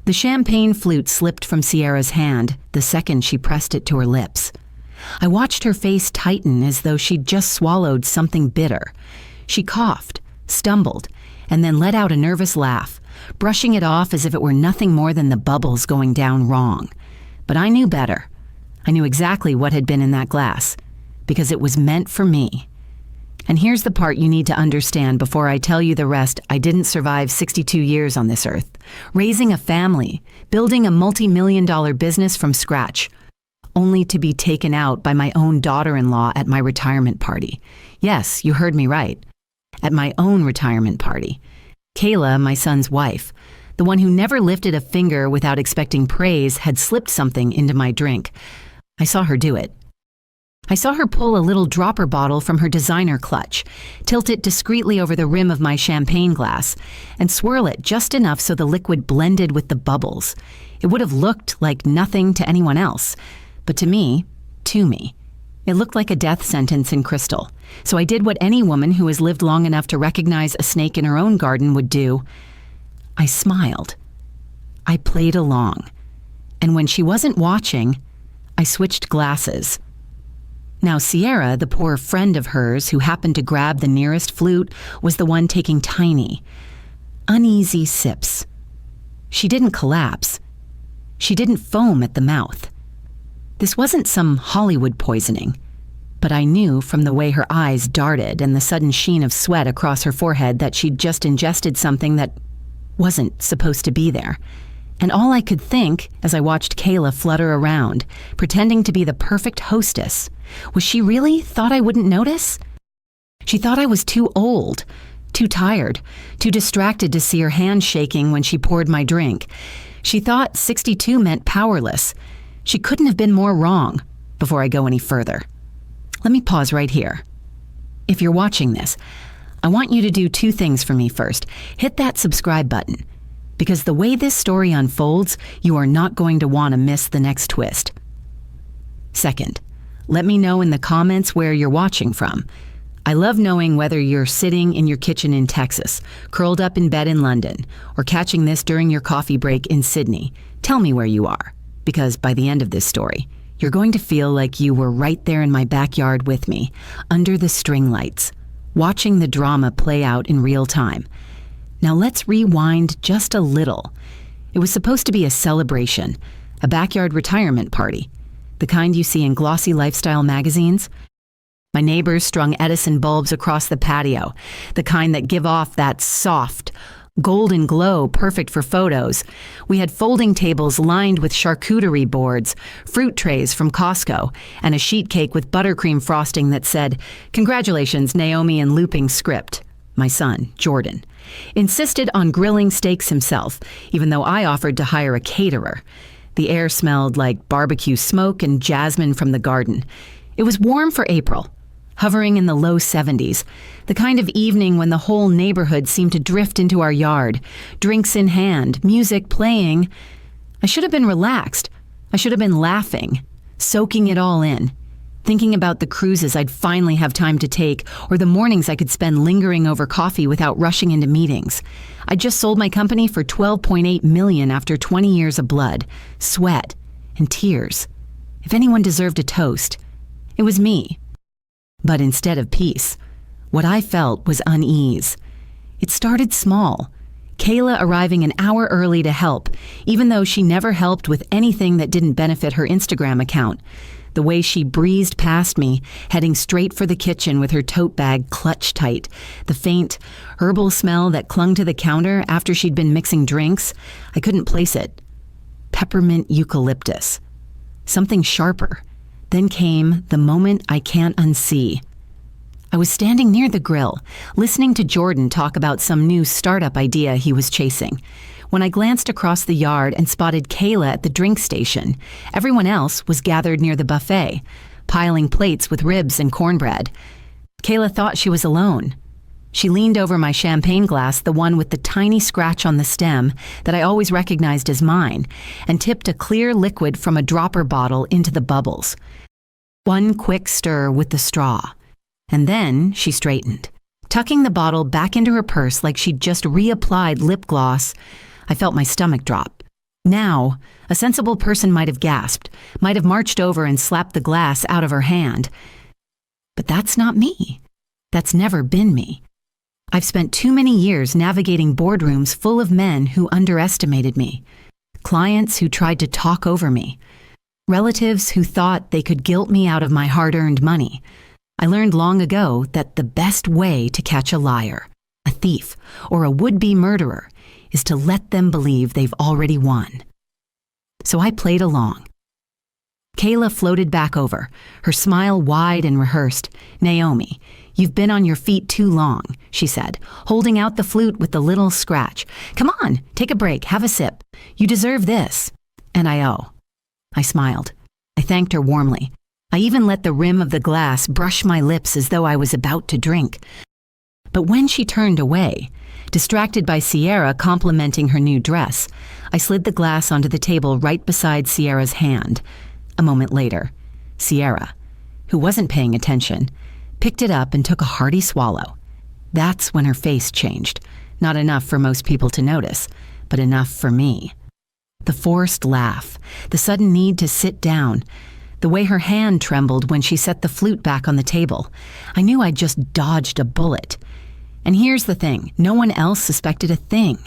The champagne flute slipped from Sierra's hand the second she pressed it to her lips. I watched her face tighten as though she'd just swallowed something bitter. She coughed, stumbled, and then let out a nervous laugh, brushing it off as if it were nothing more than the bubbles going down wrong. But I knew better. I knew exactly what had been in that glass, because it was meant for me. And here's the part you need to understand before I tell you the rest. I didn't survive 62 years on this earth, raising a family, building a multi-million-dollar business from scratch, only to be taken out by my own daughter-in-law at my retirement party. Yes, you heard me right. At my own retirement party. Kayla, my son's wife, the one who never lifted a finger without expecting praise, had slipped something into my drink. I saw her do it. I saw her pull a little dropper bottle from her designer clutch, tilt it discreetly over the rim of my champagne glass, and swirl it just enough so the liquid blended with the bubbles. It would have looked like nothing to anyone else, but to me, it looked like a death sentence in crystal. So I did what any woman who has lived long enough to recognize a snake in her own garden would do. I smiled. I played along. And when she wasn't watching, I switched glasses. Now Sierra, the poor friend of hers who happened to grab the nearest flute, was the one taking tiny, uneasy sips. She didn't collapse. She didn't foam at the mouth. This wasn't some Hollywood poisoning, but I knew from the way her eyes darted and the sudden sheen of sweat across her forehead that she'd just ingested something that wasn't supposed to be there. And all I could think, as I watched Kayla flutter around, pretending to be the perfect hostess, was she really thought I wouldn't notice? She thought I was too old, too tired, too distracted to see her hand shaking when she poured my drink. She thought 62 meant powerless. She couldn't have been more wrong. Before I go any further, let me pause right here. If you're watching this, I want you to do two things for me first. Hit that subscribe button, because the way this story unfolds, you are not going to want to miss the next twist. Second, let me know in the comments where you're watching from. I love knowing whether you're sitting in your kitchen in Texas, curled up in bed in London, or catching this during your coffee break in Sydney. Tell me where you are, because by the end of this story, you're going to feel like you were right there in my backyard with me, under the string lights, watching the drama play out in real time. Now let's rewind just a little. It was supposed to be a celebration, a backyard retirement party, the kind you see in glossy lifestyle magazines. My neighbors strung Edison bulbs across the patio, the kind that give off that soft, golden glow perfect for photos. We had folding tables lined with charcuterie boards, fruit trays from Costco, and a sheet cake with buttercream frosting that said, "Congratulations, Naomi," in looping script. My son, Jordan, insisted on grilling steaks himself, even though I offered to hire a caterer. The air smelled like barbecue smoke and jasmine from the garden. It was warm for April, hovering in the low 70s, the kind of evening when the whole neighborhood seemed to drift into our yard, drinks in hand, music playing. I should have been relaxed. I should have been laughing, soaking it all in, thinking about the cruises I'd finally have time to take, or the mornings I could spend lingering over coffee without rushing into meetings. I just sold my company for $12.8 million after 20 years of blood, sweat, and tears. If anyone deserved a toast, it was me. But instead of peace, what I felt was unease. It started small. Kayla arriving an hour early to help, even though she never helped with anything that didn't benefit her Instagram account. The way she breezed past me, heading straight for the kitchen with her tote bag clutched tight. The faint, herbal smell that clung to the counter after she'd been mixing drinks. I couldn't place it. Peppermint eucalyptus. Something sharper. Then came the moment I can't unsee. I was standing near the grill, listening to Jordan talk about some new startup idea he was chasing, when I glanced across the yard and spotted Kayla at the drink station. Everyone else was gathered near the buffet, piling plates with ribs and cornbread. Kayla thought she was alone. She leaned over my champagne glass, the one with the tiny scratch on the stem that I always recognized as mine, and tipped a clear liquid from a dropper bottle into the bubbles. One quick stir with the straw, and then she straightened, tucking the bottle back into her purse like she'd just reapplied lip gloss. I felt my stomach drop. Now, a sensible person might have gasped, might have marched over and slapped the glass out of her hand. But that's not me. That's never been me. I've spent too many years navigating boardrooms full of men who underestimated me, clients who tried to talk over me, relatives who thought they could guilt me out of my hard-earned money. I learned long ago that the best way to catch a liar, a thief, or a would-be murderer is to let them believe they've already won. So I played along. Kayla floated back over, her smile wide and rehearsed. "Naomi, you've been on your feet too long," she said, holding out the flute with the little scratch. "Come on, take a break, have a sip. You deserve this." And I smiled. I thanked her warmly. I even let the rim of the glass brush my lips as though I was about to drink. But when she turned away, distracted by Sierra complimenting her new dress, I slid the glass onto the table right beside Sierra's hand. A moment later, Sierra, who wasn't paying attention, picked it up and took a hearty swallow. That's when her face changed. Not enough for most people to notice, but enough for me. The forced laugh, the sudden need to sit down, the way her hand trembled when she set the flute back on the table. I knew I'd just dodged a bullet. And here's the thing, no one else suspected a thing.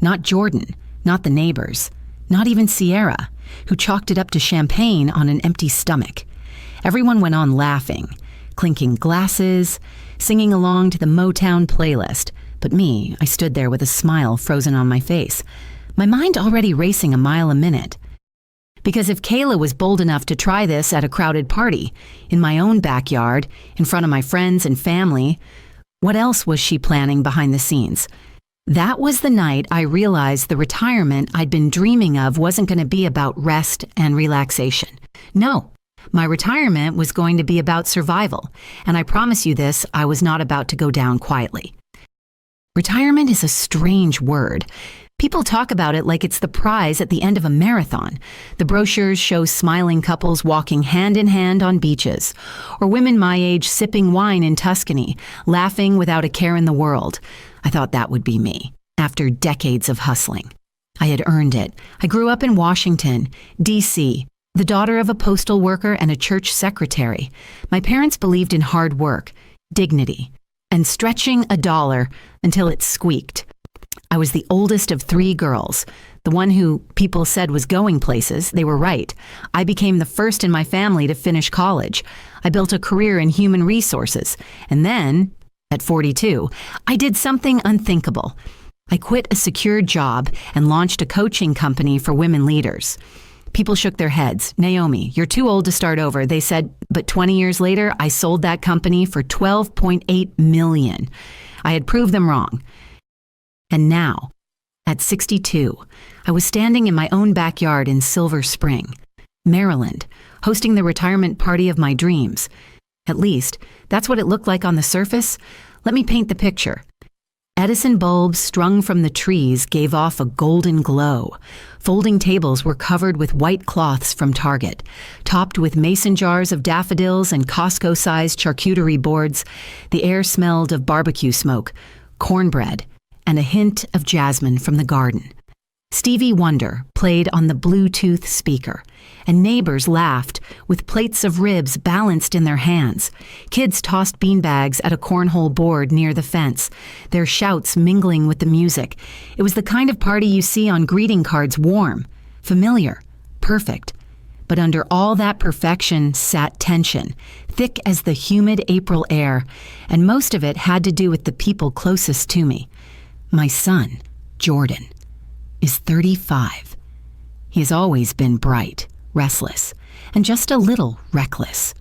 Not Jordan, not the neighbors, not even Sierra, who chalked it up to champagne on an empty stomach. Everyone went on laughing, clinking glasses, singing along to the Motown playlist. But me, I stood there with a smile frozen on my face, my mind already racing a mile a minute. Because if Kayla was bold enough to try this at a crowded party, in my own backyard, in front of my friends and family, what else was she planning behind the scenes? That was the night I realized the retirement I'd been dreaming of wasn't going to be about rest and relaxation. No, my retirement was going to be about survival, and I promise you this, I was not about to go down quietly. Retirement is a strange word. People talk about it like it's the prize at the end of a marathon. The brochures show smiling couples walking hand in hand on beaches, or women my age sipping wine in Tuscany, laughing without a care in the world. I thought that would be me, after decades of hustling. I had earned it. I grew up in Washington, D.C., the daughter of a postal worker and a church secretary. My parents believed in hard work, dignity, and stretching a dollar until it squeaked. I was the oldest of 3 girls, the one who people said was going places. They were right. I became the first in my family to finish college. I built a career in human resources. And then, at 42, I did something unthinkable. I quit a secure job and launched a coaching company for women leaders. People shook their heads. "Naomi, you're too old to start over," they said, but 20 years later, I sold that company for $12.8 million. I had proved them wrong. And now, at 62, I was standing in my own backyard in Silver Spring, Maryland, hosting the retirement party of my dreams. At least, that's what it looked like on the surface. Let me paint the picture. Edison bulbs strung from the trees gave off a golden glow. Folding tables were covered with white cloths from Target, topped with mason jars of daffodils and Costco-sized charcuterie boards. The air smelled of barbecue smoke, cornbread, and a hint of jasmine from the garden. Stevie Wonder played on the Bluetooth speaker, and neighbors laughed with plates of ribs balanced in their hands. Kids tossed beanbags at a cornhole board near the fence, their shouts mingling with the music. It was the kind of party you see on greeting cards, warm, familiar, perfect. But under all that perfection sat tension, thick as the humid April air, and most of it had to do with the people closest to me. My son, Jordan, is 35. He has always been bright, restless, and just a little reckless.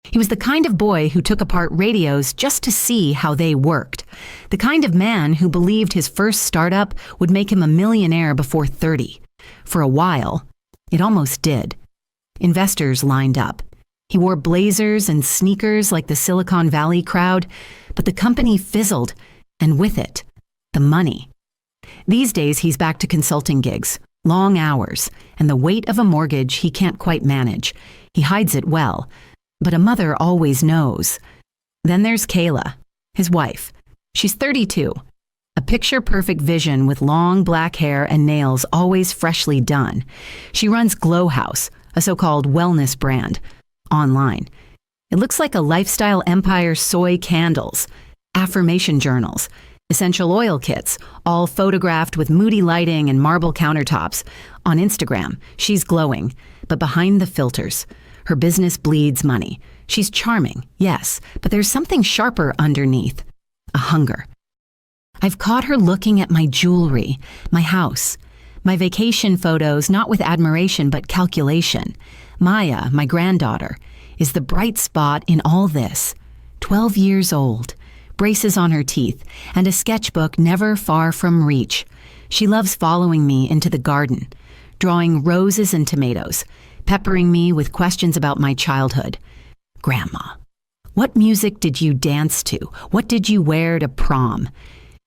He was the kind of boy who took apart radios just to see how they worked. The kind of man who believed his first startup would make him a millionaire before 30. For a while, it almost did. Investors lined up. He wore blazers and sneakers like the Silicon Valley crowd, but the company fizzled, and with it, the money. These days, he's back to consulting gigs, long hours, and the weight of a mortgage he can't quite manage. He hides it well, but a mother always knows. Then there's Kayla, his wife. She's 32. A picture-perfect vision with long black hair and nails always freshly done. She runs Glow House, a so-called wellness brand, online. It looks like a lifestyle empire. Soy candles, affirmation journals, essential oil kits, all photographed with moody lighting and marble countertops. On Instagram, she's glowing, but behind the filters, her business bleeds money. She's charming, yes, but there's something sharper underneath, a hunger. I've caught her looking at my jewelry, my house, my vacation photos, not with admiration but calculation. Maya, my granddaughter, is the bright spot in all this. 12 years old, braces on her teeth, and a sketchbook never far from reach. She loves following me into the garden, drawing roses and tomatoes, peppering me with questions about my childhood. Grandma, what music did you dance to? What did you wear to prom?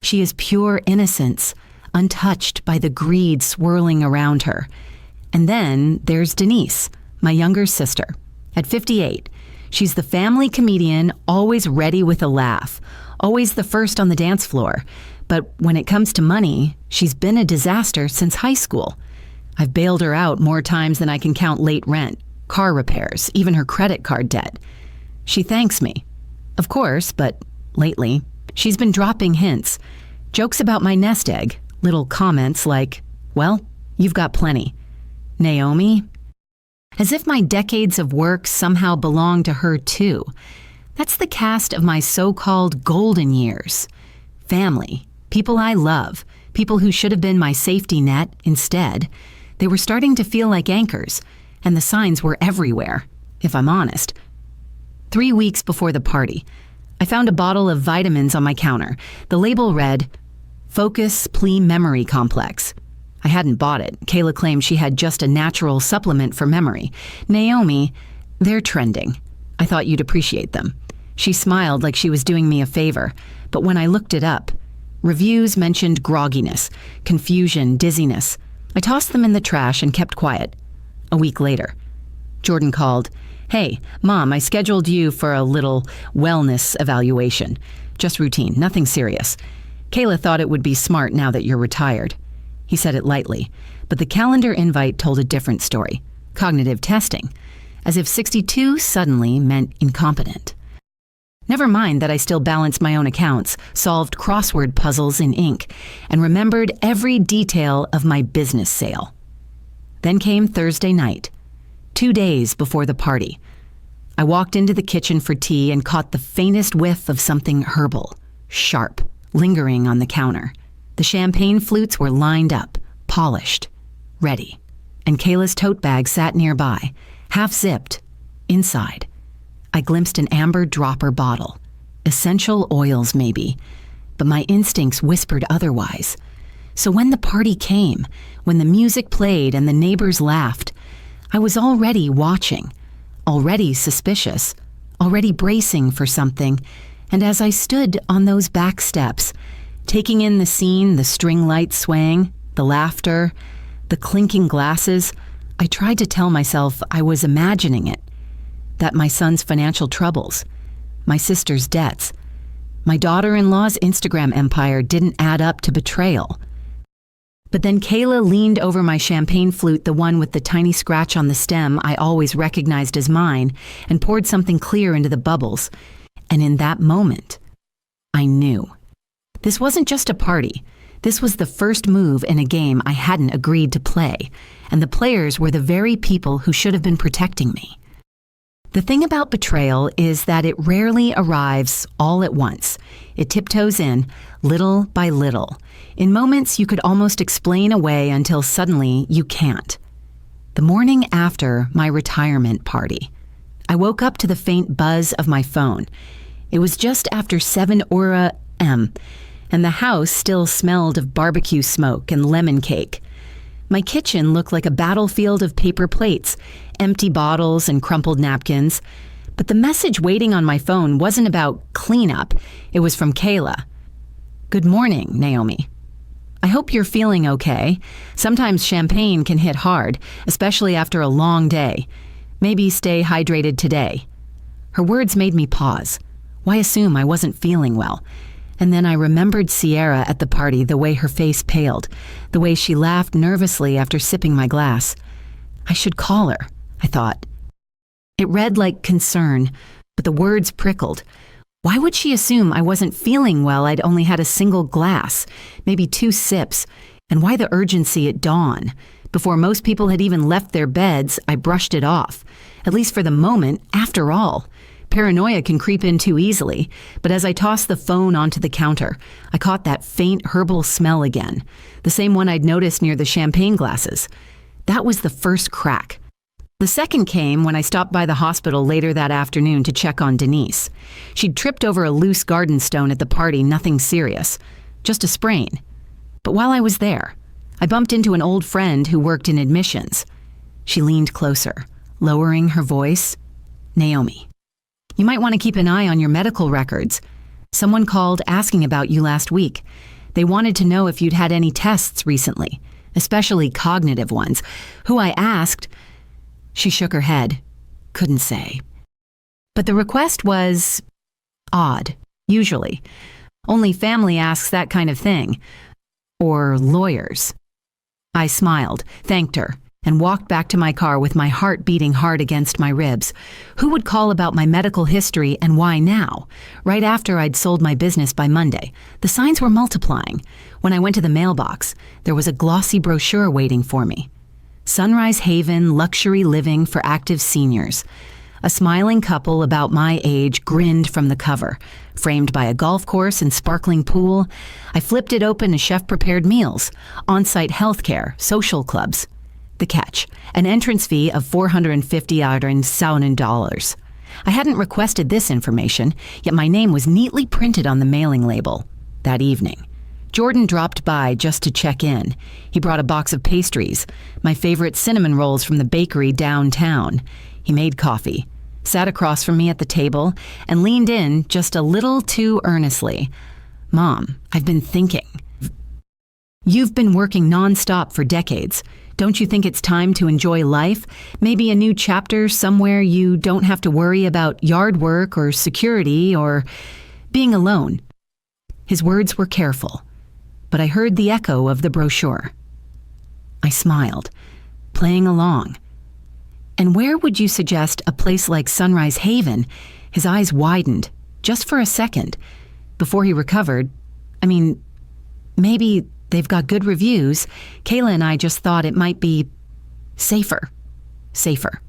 She is pure innocence, untouched by the greed swirling around her. And then there's Denise, my younger sister. At 58, she's the family comedian, always ready with a laugh, always the first on the dance floor. But when it comes to money, she's been a disaster since high school. I've bailed her out more times than I can count late rent, car repairs, even her credit card debt. She thanks me, of course, but lately, she's been dropping hints, jokes about my nest egg, little comments like, well, you've got plenty. Naomi? As if my decades of work somehow belong to her too. That's the cast of my so-called golden years. Family, people I love, people who should have been my safety net instead. They were starting to feel like anchors, and the signs were everywhere, if I'm honest. 3 weeks before the party, I found a bottle of vitamins on my counter. The label read, Focus Plea Memory Complex. I hadn't bought it. Kayla claimed she had just a natural supplement for memory. Naomi, they're trending. I thought you'd appreciate them. She smiled like she was doing me a favor, but when I looked it up, reviews mentioned grogginess, confusion, dizziness. I tossed them in the trash and kept quiet. A week later, Jordan called, Hey, Mom, I scheduled you for a little wellness evaluation. Just routine, nothing serious. Kayla thought it would be smart now that you're retired. He said it lightly, but the calendar invite told a different story. Cognitive testing, as if 62 suddenly meant incompetent. Never mind that I still balanced my own accounts, solved crossword puzzles in ink, and remembered every detail of my business sale. Then came Thursday night, 2 days before the party. I walked into the kitchen for tea and caught the faintest whiff of something herbal, sharp, lingering on the counter. The champagne flutes were lined up, polished, ready, and Kayla's tote bag sat nearby, half-zipped. Inside, I glimpsed an amber dropper bottle. Essential oils, maybe, but my instincts whispered otherwise. So when the party came, when the music played and the neighbors laughed, I was already watching, already suspicious, already bracing for something, and as I stood on those back steps, taking in the scene, the string lights swaying, the laughter, the clinking glasses, I tried to tell myself I was imagining it, that my son's financial troubles, my sister's debts, my daughter-in-law's Instagram empire didn't add up to betrayal. But then Kayla leaned over my champagne flute, the one with the tiny scratch on the stem I always recognized as mine, and poured something clear into the bubbles. And in that moment, I knew. This wasn't just a party. This was the first move in a game I hadn't agreed to play, and the players were the very people who should have been protecting me. The thing about betrayal is that it rarely arrives all at once. It tiptoes in, little by little. In moments you could almost explain away until suddenly you can't. The morning after my retirement party, I woke up to the faint buzz of my phone. It was just after 7 a.m., and the house still smelled of barbecue smoke and lemon cake. My kitchen looked like a battlefield of paper plates, empty bottles and crumpled napkins. But the message waiting on my phone wasn't about cleanup. It was from Kayla. Good morning, Naomi. I hope you're feeling okay. Sometimes champagne can hit hard, especially after a long day. Maybe stay hydrated today. Her words made me pause. Why assume I wasn't feeling well? And then I remembered Sierra at the party, the way her face paled, the way she laughed nervously after sipping my glass. I should call her, I thought. It read like concern, but the words prickled. Why would she assume I wasn't feeling well? I'd only had a single glass, maybe 2 sips. And why the urgency at dawn? Before most people had even left their beds, I brushed it off. At least for the moment, after all. Paranoia can creep in too easily, but as I tossed the phone onto the counter, I caught that faint herbal smell again, the same one I'd noticed near the champagne glasses. That was the first crack. The second came when I stopped by the hospital later that afternoon to check on Denise. She'd tripped over a loose garden stone at the party, nothing serious, just a sprain. But while I was there, I bumped into an old friend who worked in admissions. She leaned closer, lowering her voice. "Naomi, you might want to keep an eye on your medical records. Someone called asking about you last week. They wanted to know if you'd had any tests recently, especially cognitive ones. Who I asked..." She shook her head. Couldn't say. But the request was odd, usually. Only family asks that kind of thing. Or lawyers. I smiled, thanked her, and walked back to my car with my heart beating hard against my ribs. Who would call about my medical history and why now? Right after I'd sold my business by Monday. The signs were multiplying. When I went to the mailbox, there was a glossy brochure waiting for me. Sunrise Haven Luxury Living for Active Seniors. A smiling couple about my age grinned from the cover. Framed by a golf course and sparkling pool, I flipped it open to chef-prepared meals, on-site healthcare, social clubs. The catch, an entrance fee of $450,000. I hadn't requested this information, yet my name was neatly printed on the mailing label. That evening, Jordan dropped by just to check in. He brought a box of pastries, my favorite cinnamon rolls from the bakery downtown. He made coffee, sat across from me at the table, and leaned in just a little too earnestly. "Mom, I've been thinking. You've been working nonstop for decades. Don't you think it's time to enjoy life? Maybe a new chapter somewhere you don't have to worry about yard work or security or being alone." His words were careful, but I heard the echo of the brochure. I smiled, playing along. "And where would you suggest a place like Sunrise Haven?" His eyes widened, just for a second. Before he recovered, maybe they've got good reviews. Kayla and I just thought it might be safer. Safer.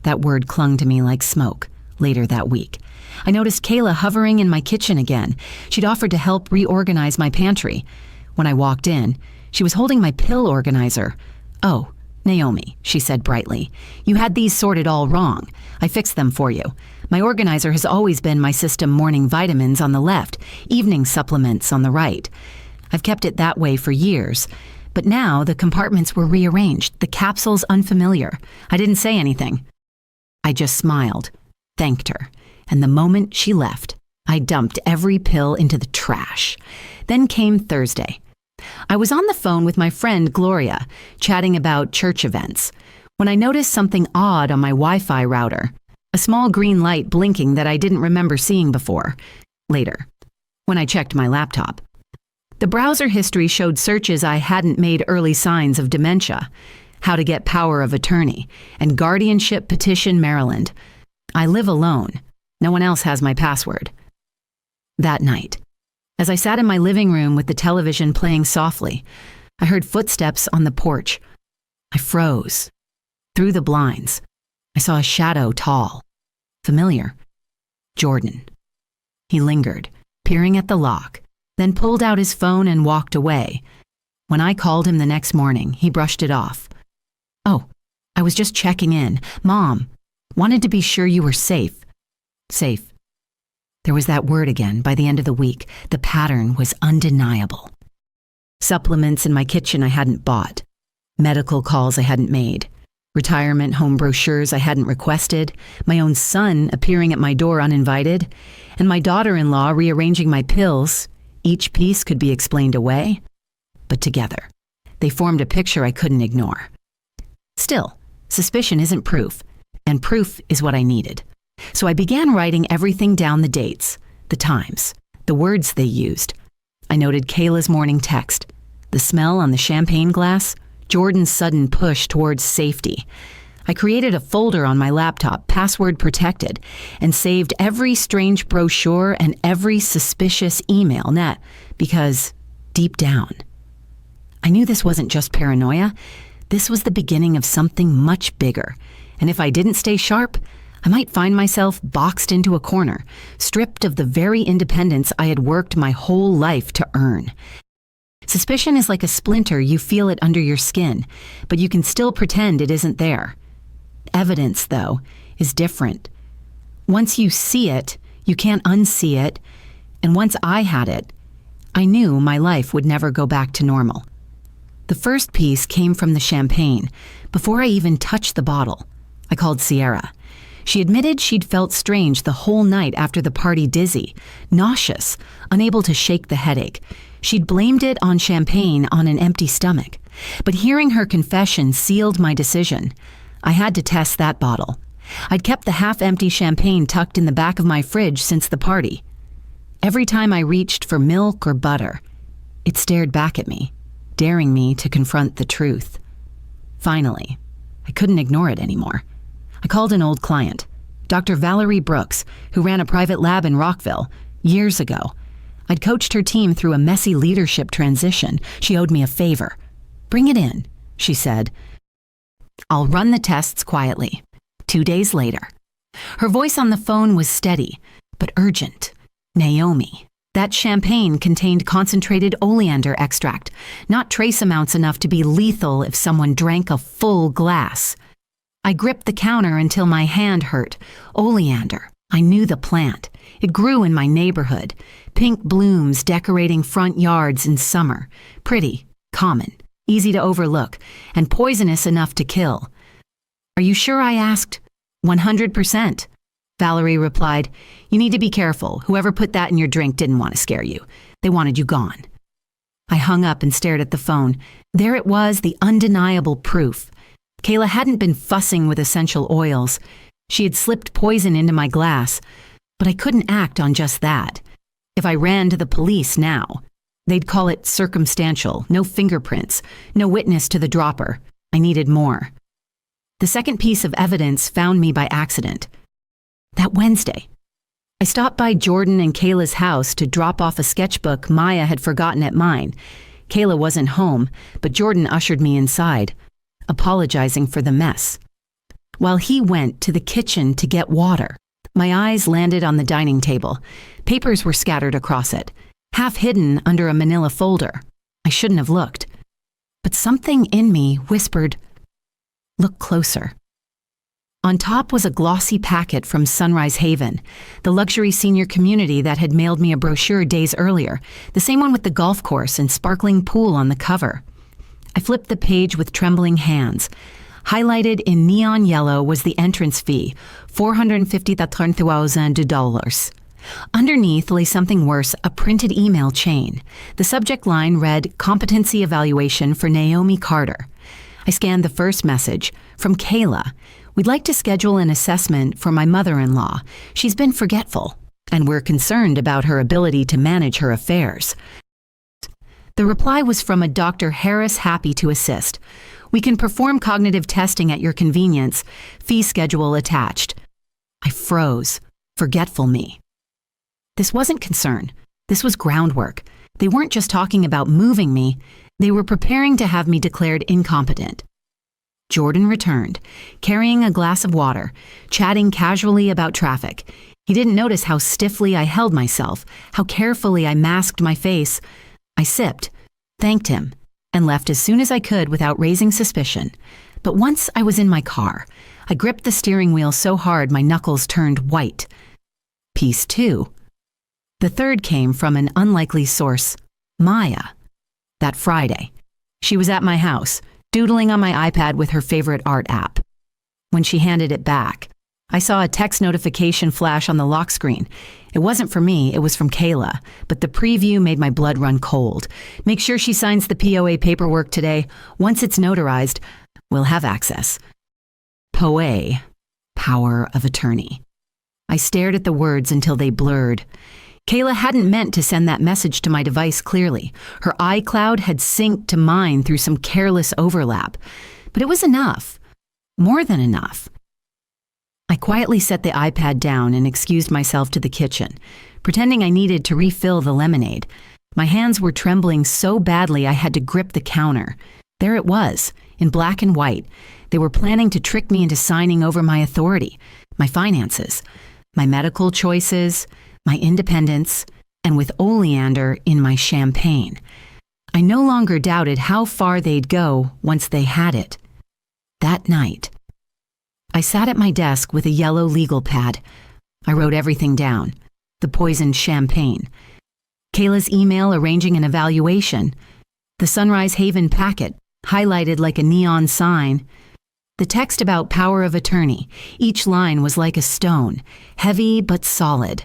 That word clung to me like smoke later that week. I noticed Kayla hovering in my kitchen again. She'd offered to help reorganize my pantry. When I walked in, she was holding my pill organizer. "Oh, Naomi," she said brightly, "you had these sorted all wrong. I fixed them for you. My organizer has always been my system morning vitamins on the left, evening supplements on the right. I've kept it that way for years. But now the compartments were rearranged, the capsules unfamiliar. I didn't say anything. I just smiled, thanked her, and the moment she left, I dumped every pill into the trash. Then came Thursday. I was on the phone with my friend Gloria, chatting about church events, when I noticed something odd on my Wi-Fi router, a small green light blinking that I didn't remember seeing before. Later, when I checked my laptop, the browser history showed searches I hadn't made early signs of dementia, how to get power of attorney, and guardianship petition Maryland. I live alone. No one else has my password. That night, as I sat in my living room with the television playing softly, I heard footsteps on the porch. I froze. Through the blinds, I saw a shadow tall, familiar. Jordan. He lingered, peering at the lock, then pulled out his phone and walked away. When I called him the next morning, he brushed it off. "Oh, I was just checking in. Mom, wanted to be sure you were safe." Safe. There was that word again by the end of the week. The pattern was undeniable. Supplements in my kitchen I hadn't bought. Medical calls I hadn't made. Retirement home brochures I hadn't requested. My own son appearing at my door uninvited. And my daughter-in-law rearranging my pills. Each piece could be explained away, but together, they formed a picture I couldn't ignore. Still, suspicion isn't proof, and proof is what I needed. So I began writing everything down: the dates, the times, the words they used. I noted Kayla's morning text, the smell on the champagne glass, Jordan's sudden push towards safety. I created a folder on my laptop, password protected, and saved every strange brochure and every suspicious email net because, deep down, I knew this wasn't just paranoia. This was the beginning of something much bigger, and if I didn't stay sharp, I might find myself boxed into a corner, stripped of the very independence I had worked my whole life to earn. Suspicion is like a splinter. You feel it under your skin, but you can still pretend it isn't there. Evidence, though, is different. Once you see it, you can't unsee it, and once I had it, I knew my life would never go back to normal. The first piece came from the champagne. Before I even touched the bottle, I called Sierra. She admitted she'd felt strange the whole night after the party, dizzy, nauseous, unable to shake the headache. She'd blamed it on champagne on an empty stomach. But hearing her confession sealed my decision. I had to test that bottle. I'd kept the half-empty champagne tucked in the back of my fridge since the party. Every time I reached for milk or butter, it stared back at me, daring me to confront the truth. Finally, I couldn't ignore it anymore. I called an old client, Dr. Valerie Brooks, who ran a private lab in Rockville years ago. I'd coached her team through a messy leadership transition. She owed me a favor. "Bring it in," she said. "I'll run the tests quietly." 2 days later. Her voice on the phone was steady, but urgent. "Naomi, that champagne contained concentrated oleander extract, not trace amounts enough to be lethal if someone drank a full glass." I gripped the counter until my hand hurt. Oleander. I knew the plant. It grew in my neighborhood. Pink blooms decorating front yards in summer. Pretty, common, easy to overlook, and poisonous enough to kill. "Are you sure?" I asked. 100%. Valerie replied. "You need to be careful. Whoever put that in your drink didn't want to scare you. They wanted you gone." I hung up and stared at the phone. There it was, the undeniable proof. Kayla hadn't been fussing with essential oils. She had slipped poison into my glass, but I couldn't act on just that. If I ran to the police now, they'd call it circumstantial, no fingerprints, no witness to the dropper. I needed more. The second piece of evidence found me by accident. That Wednesday, I stopped by Jordan and Kayla's house to drop off a sketchbook Maya had forgotten at mine. Kayla wasn't home, but Jordan ushered me inside, apologizing for the mess. While he went to the kitchen to get water, my eyes landed on the dining table. Papers were scattered across it, half hidden under a manila folder. I shouldn't have looked. But something in me whispered, "Look closer." On top was a glossy packet from Sunrise Haven, the luxury senior community that had mailed me a brochure days earlier, the same one with the golf course and sparkling pool on the cover. I flipped the page with trembling hands. Highlighted in neon yellow was the entrance fee, $450,000. Underneath lay something worse, a printed email chain. The subject line read, "Competency Evaluation for Naomi Carter." I scanned the first message, from Kayla. "We'd like to schedule an assessment for my mother-in-law. She's been forgetful, and we're concerned about her ability to manage her affairs." The reply was from a Dr. Harris, happy to assist. "We can perform cognitive testing at your convenience. Fee schedule attached." I froze. Forgetful me. This wasn't concern. This was groundwork. They weren't just talking about moving me. They were preparing to have me declared incompetent. Jordan returned, carrying a glass of water, chatting casually about traffic. He didn't notice how stiffly I held myself, how carefully I masked my face. I sipped, thanked him, and left as soon as I could without raising suspicion. But once I was in my car, I gripped the steering wheel so hard my knuckles turned white. Piece 2. The third came from an unlikely source, Maya. That Friday, she was at my house, doodling on my iPad with her favorite art app. When she handed it back, I saw a text notification flash on the lock screen. It wasn't for me, it was from Kayla, but the preview made my blood run cold. "Make sure she signs the POA paperwork today. Once it's notarized, we'll have access." POA, power of attorney. I stared at the words until they blurred. Kayla hadn't meant to send that message to my device clearly. Her iCloud had synced to mine through some careless overlap. But it was enough. More than enough. I quietly set the iPad down and excused myself to the kitchen, pretending I needed to refill the lemonade. My hands were trembling so badly I had to grip the counter. There it was, in black and white. They were planning to trick me into signing over my authority, my finances, my medical choices, my independence, and with oleander in my champagne. I no longer doubted how far they'd go once they had it. That night, I sat at my desk with a yellow legal pad. I wrote everything down. The poisoned champagne. Kayla's email arranging an evaluation. The Sunrise Haven packet, highlighted like a neon sign. The text about power of attorney. Each line was like a stone, heavy but solid.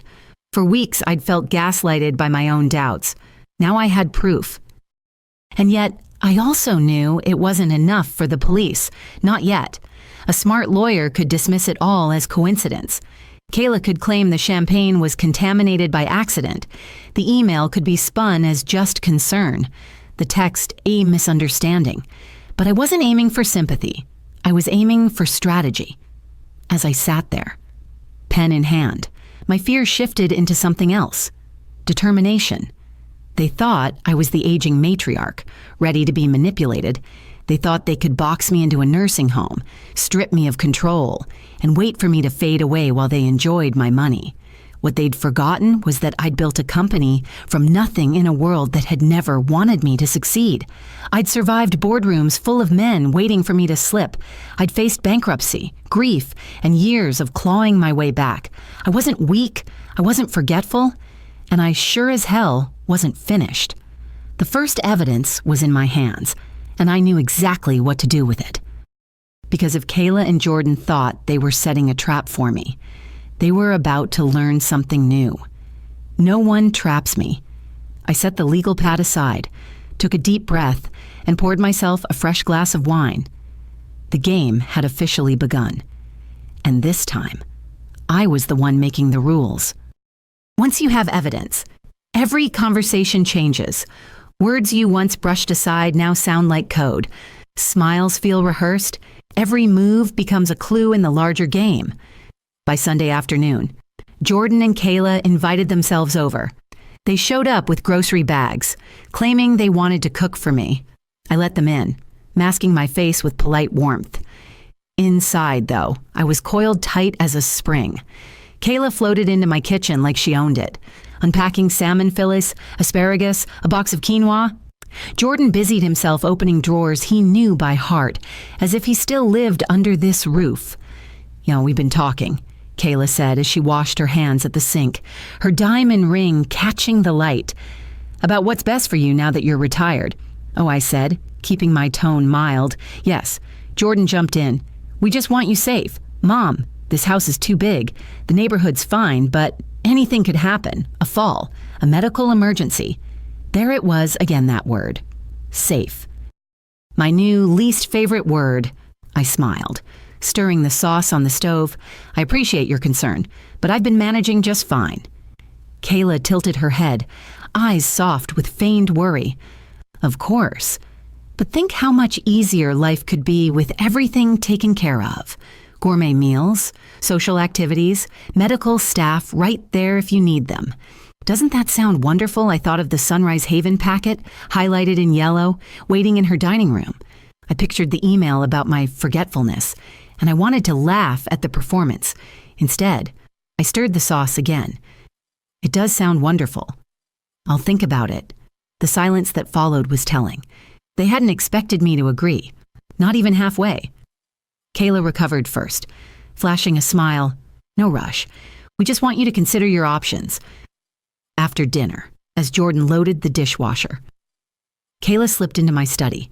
For weeks, I'd felt gaslighted by my own doubts. Now I had proof. And yet, I also knew it wasn't enough for the police. Not yet. A smart lawyer could dismiss it all as coincidence. Kayla could claim the champagne was contaminated by accident. The email could be spun as just concern. The text, a misunderstanding. But I wasn't aiming for sympathy. I was aiming for strategy. As I sat there, pen in hand, my fear shifted into something else. Determination. They thought I was the aging matriarch, ready to be manipulated. They thought they could box me into a nursing home, strip me of control, and wait for me to fade away while they enjoyed my money. What they'd forgotten was that I'd built a company from nothing in a world that had never wanted me to succeed. I'd survived boardrooms full of men waiting for me to slip. I'd faced bankruptcy, grief, and years of clawing my way back. I wasn't weak, I wasn't forgetful, and I sure as hell wasn't finished. The first evidence was in my hands, and I knew exactly what to do with it. Because if Kayla and Jordan thought they were setting a trap for me, they were about to learn something new. No one traps me. I set the legal pad aside, took a deep breath, and poured myself a fresh glass of wine. The game had officially begun. And this time, I was the one making the rules. Once you have evidence, every conversation changes. Words you once brushed aside now sound like code. Smiles feel rehearsed. Every move becomes a clue in the larger game. By Sunday afternoon, Jordan and Kayla invited themselves over. They showed up with grocery bags, claiming they wanted to cook for me. I let them in, masking my face with polite warmth. Inside, though, I was coiled tight as a spring. Kayla floated into my kitchen like she owned it, unpacking salmon fillets, asparagus, a box of quinoa. Jordan busied himself opening drawers he knew by heart, as if he still lived under this roof. We've been talking, Kayla said as she washed her hands at the sink, her diamond ring catching the light. About what's best for you now that you're retired. Oh, I said, keeping my tone mild. Yes, Jordan jumped in. We just want you safe. Mom, this house is too big. The neighborhood's fine, but anything could happen. A fall, a medical emergency. There it was again, that word. Safe. My new least favorite word. I smiled, stirring the sauce on the stove. I appreciate your concern, but I've been managing just fine. Kayla tilted her head, eyes soft with feigned worry. Of course. But think how much easier life could be with everything taken care of. Gourmet meals, social activities, medical staff right there if you need them. Doesn't that sound wonderful? I thought of the Sunrise Haven packet, highlighted in yellow, waiting in her dining room. I pictured the email about my forgetfulness, and I wanted to laugh at the performance. Instead, I stirred the sauce again. It does sound wonderful. I'll think about it. The silence that followed was telling. They hadn't expected me to agree, not even halfway. Kayla recovered first, flashing a smile. No rush. We just want you to consider your options. After dinner, as Jordan loaded the dishwasher, Kayla slipped into my study.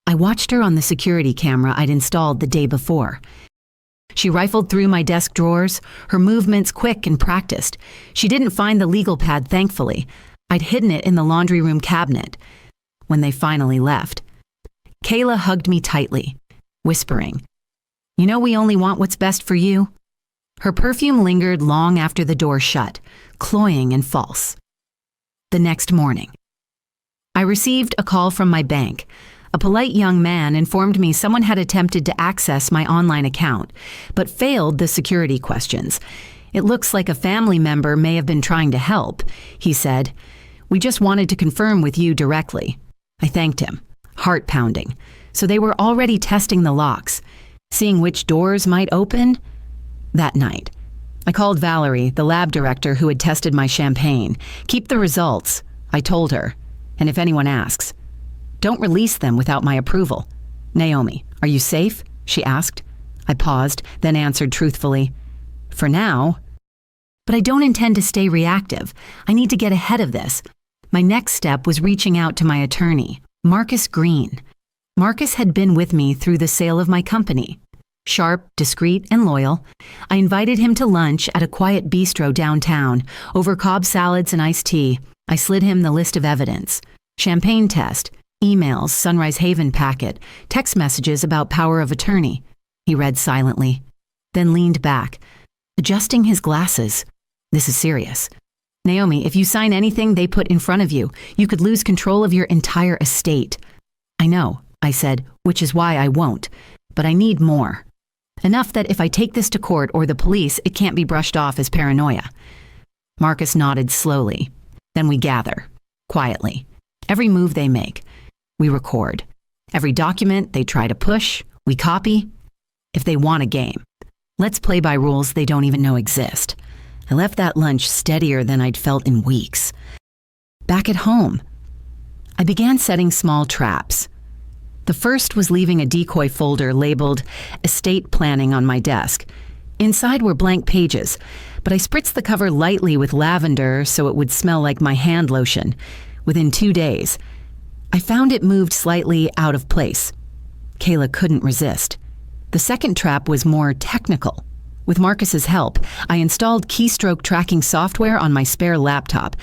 I watched her on the security camera I'd installed the day before. She rifled through my desk drawers, her movements quick and practiced. She didn't find the legal pad, thankfully. I'd hidden it in the laundry room cabinet. When they finally left, Kayla hugged me tightly, whispering, "You know we only want what's best for you." Her perfume lingered long after the door shut, cloying and false. The next morning, I received a call from my bank. A polite young man informed me someone had attempted to access my online account, but failed the security questions. It looks like a family member may have been trying to help, he said. We just wanted to confirm with you directly. I thanked him, heart pounding. So they were already testing the locks, seeing which doors might open? That night, I called Valerie, the lab director who had tested my champagne. Keep the results, I told her. And if anyone asks, don't release them without my approval. Naomi, are you safe? She asked. I paused, then answered truthfully. For now. But I don't intend to stay reactive. I need to get ahead of this. My next step was reaching out to my attorney, Marcus Green. Marcus had been with me through the sale of my company. Sharp, discreet, and loyal, I invited him to lunch at a quiet bistro downtown. Over Cobb salads and iced tea, I slid him the list of evidence. Champagne test, emails, Sunrise Haven packet, text messages about power of attorney. He read silently, then leaned back, adjusting his glasses. This is serious. Naomi, if you sign anything they put in front of you, you could lose control of your entire estate. I know, I said, which is why I won't. But I need more. Enough that if I take this to court or the police, it can't be brushed off as paranoia. Marcus nodded slowly. Then we gather, quietly. Every move they make, we record. Every document they try to push, we copy. If they want a game, let's play by rules they don't even know exist. I left that lunch steadier than I'd felt in weeks. Back at home, I began setting small traps. The first was leaving a decoy folder labeled estate planning on my desk. Inside were blank pages, but I spritzed the cover lightly with lavender so it would smell like my hand lotion. Within 2 days, I found it moved slightly out of place. Kayla couldn't resist. The second trap was more technical. With Marcus's help, I installed keystroke tracking software on my spare laptop,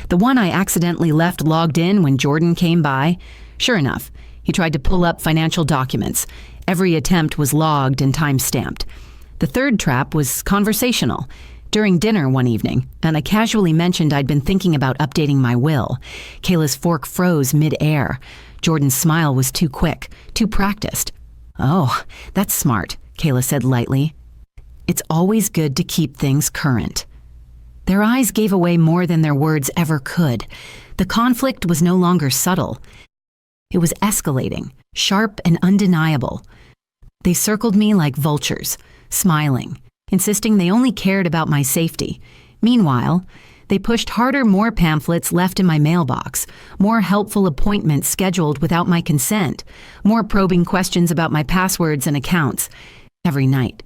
the one I accidentally left logged in when Jordan came by. Sure enough, he tried to pull up financial documents. Every attempt was logged and time-stamped. The third trap was conversational. During dinner one evening, and I casually mentioned I'd been thinking about updating my will. Kayla's fork froze mid-air. Jordan's smile was too quick, too practiced. Oh, that's smart, Kayla said lightly. It's always good to keep things current. Their eyes gave away more than their words ever could. The conflict was no longer subtle. It was escalating, sharp and undeniable. They circled me like vultures, smiling, insisting they only cared about my safety. Meanwhile, they pushed harder, more pamphlets left in my mailbox, more helpful appointments scheduled without my consent, more probing questions about my passwords and accounts. Every night,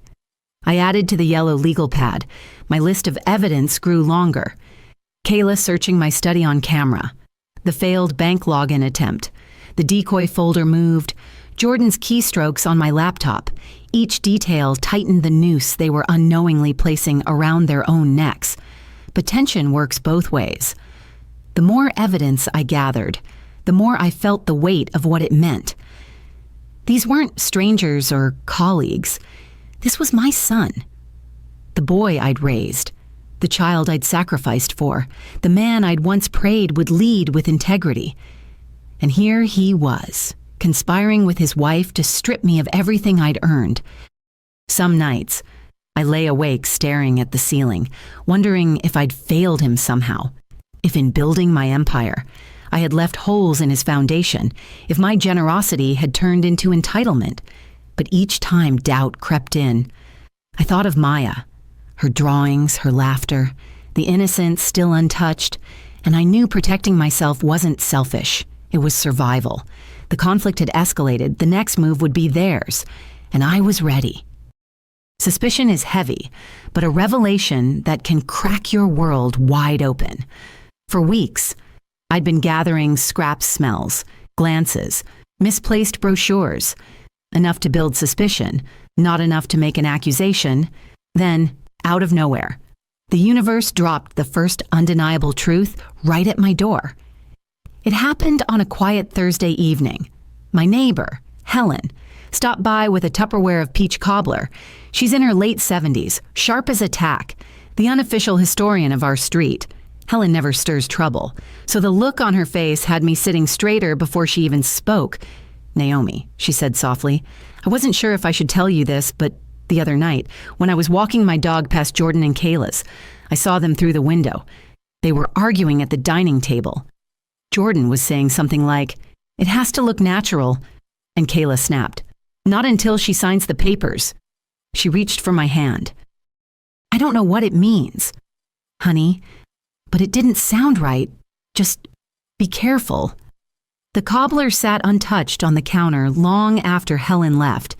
I added to the yellow legal pad. My list of evidence grew longer. Kayla searching my study on camera, the failed bank login attempt, the decoy folder moved, Jordan's keystrokes on my laptop. Each detail tightened the noose they were unknowingly placing around their own necks. But tension works both ways. The more evidence I gathered, the more I felt the weight of what it meant. These weren't strangers or colleagues. This was my son. The boy I'd raised, the child I'd sacrificed for, the man I'd once prayed would lead with integrity. And here he was, conspiring with his wife to strip me of everything I'd earned. Some nights, I lay awake staring at the ceiling, wondering if I'd failed him somehow, if in building my empire, I had left holes in his foundation, if my generosity had turned into entitlement. But each time doubt crept in. I thought of Maya, her drawings, her laughter, the innocence still untouched, and I knew protecting myself wasn't selfish. It was survival. The conflict had escalated. The next move would be theirs, and I was ready. Suspicion is heavy, but a revelation that can crack your world wide open. For weeks, I'd been gathering scrap smells, glances, misplaced brochures, enough to build suspicion, not enough to make an accusation. Then, out of nowhere, the universe dropped the first undeniable truth right at my door. It happened on a quiet Thursday evening. My neighbor, Helen, stopped by with a Tupperware of peach cobbler. She's in her late 70s, sharp as a tack. the unofficial historian of our street. Helen never stirs trouble, so the look on her face had me sitting straighter before she even spoke. "Naomi," she said softly, "I wasn't sure if I should tell you this, but the other night, when I was walking my dog past Jordan and Kayla's, I saw them through the window. They were arguing at the dining table. Jordan was saying something like, 'It has to look natural,' and Kayla snapped, 'Not until she signs the papers.' She reached for my hand. I don't know what it means, honey, but it didn't sound right. Just be careful." The cobbler sat untouched on the counter long after Helen left.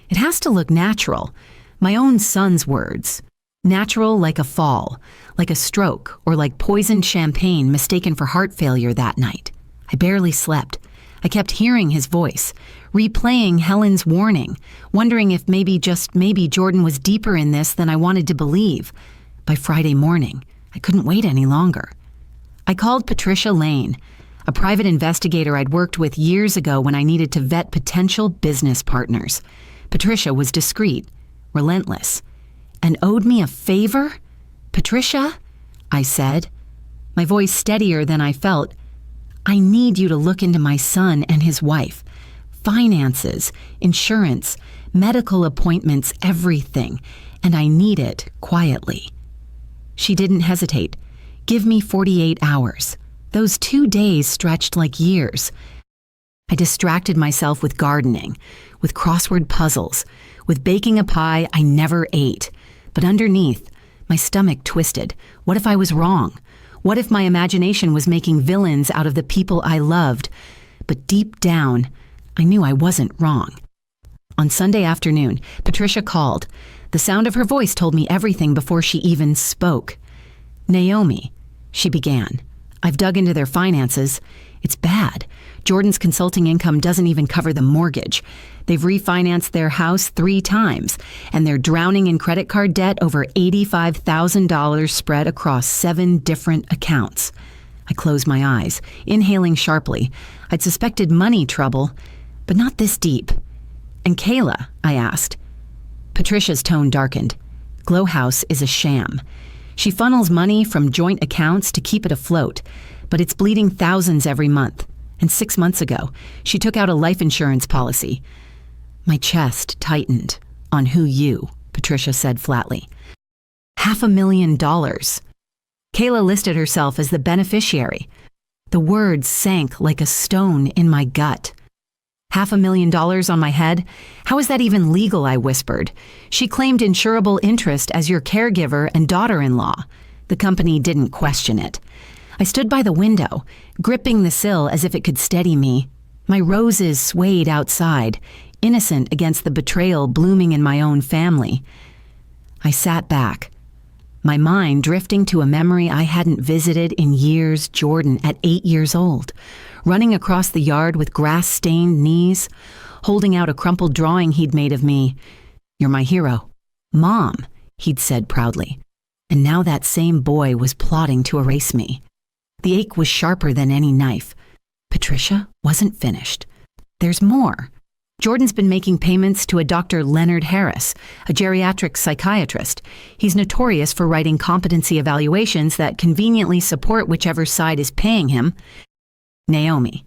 It has to look natural. My own son's words. Natural like a fall, like a stroke, or like poisoned champagne mistaken for heart failure that night. I barely slept. I kept hearing his voice, replaying Helen's warning, wondering if maybe, just maybe, Jordan was deeper in this than I wanted to believe. By Friday morning, I couldn't wait any longer. I called Patricia Lane, a private investigator I'd worked with years ago when I needed to vet potential business partners. Patricia was discreet, relentless, and owed me a favor? "Patricia," I said, my voice steadier than I felt, "I need you to look into my son and his wife. Finances, insurance, medical appointments, everything. And I need it quietly." She didn't hesitate. "Give me 48 hours. Those 2 days stretched like years. I distracted myself with gardening, with crossword puzzles, with baking a pie I never ate. But underneath, my stomach twisted. What if I was wrong? What if my imagination was making villains out of the people I loved? But deep down, I knew I wasn't wrong. On Sunday afternoon, Patricia called. The sound of her voice told me everything before she even spoke. "Naomi," she began, "I've dug into their finances. It's bad. Jordan's consulting income doesn't even cover the mortgage. They've refinanced their house 3 times, and they're drowning in credit card debt over $85,000 spread across 7 different accounts." I closed my eyes, inhaling sharply. I'd suspected money trouble, but not this deep. "And Kayla?" I asked. Patricia's tone darkened. "Glow House is a sham. She funnels money from joint accounts to keep it afloat, but it's bleeding thousands every month. And 6 months ago, she took out a life insurance policy." My chest tightened. "On who you?" Patricia said flatly. $500,000. Kayla listed herself as the beneficiary. The words sank like a stone in my gut. $500,000 on my head? How is that even legal? I whispered. "She claimed insurable interest as your caregiver and daughter-in-law." The company didn't question it. I stood by the window, gripping the sill as if it could steady me. My roses swayed outside, innocent against the betrayal blooming in my own family. I sat back, my mind drifting to a memory I hadn't visited in years. Jordan at 8 years old, running across the yard with grass-stained knees, holding out a crumpled drawing he'd made of me. "You're my hero. Mom," he'd said proudly. And now that same boy was plotting to erase me. The ache was sharper than any knife. Patricia wasn't finished. There's more. Jordan's been making payments to a Dr. Leonard Harris, a geriatric psychiatrist. He's notorious for writing competency evaluations that conveniently support whichever side is paying him. "Naomi,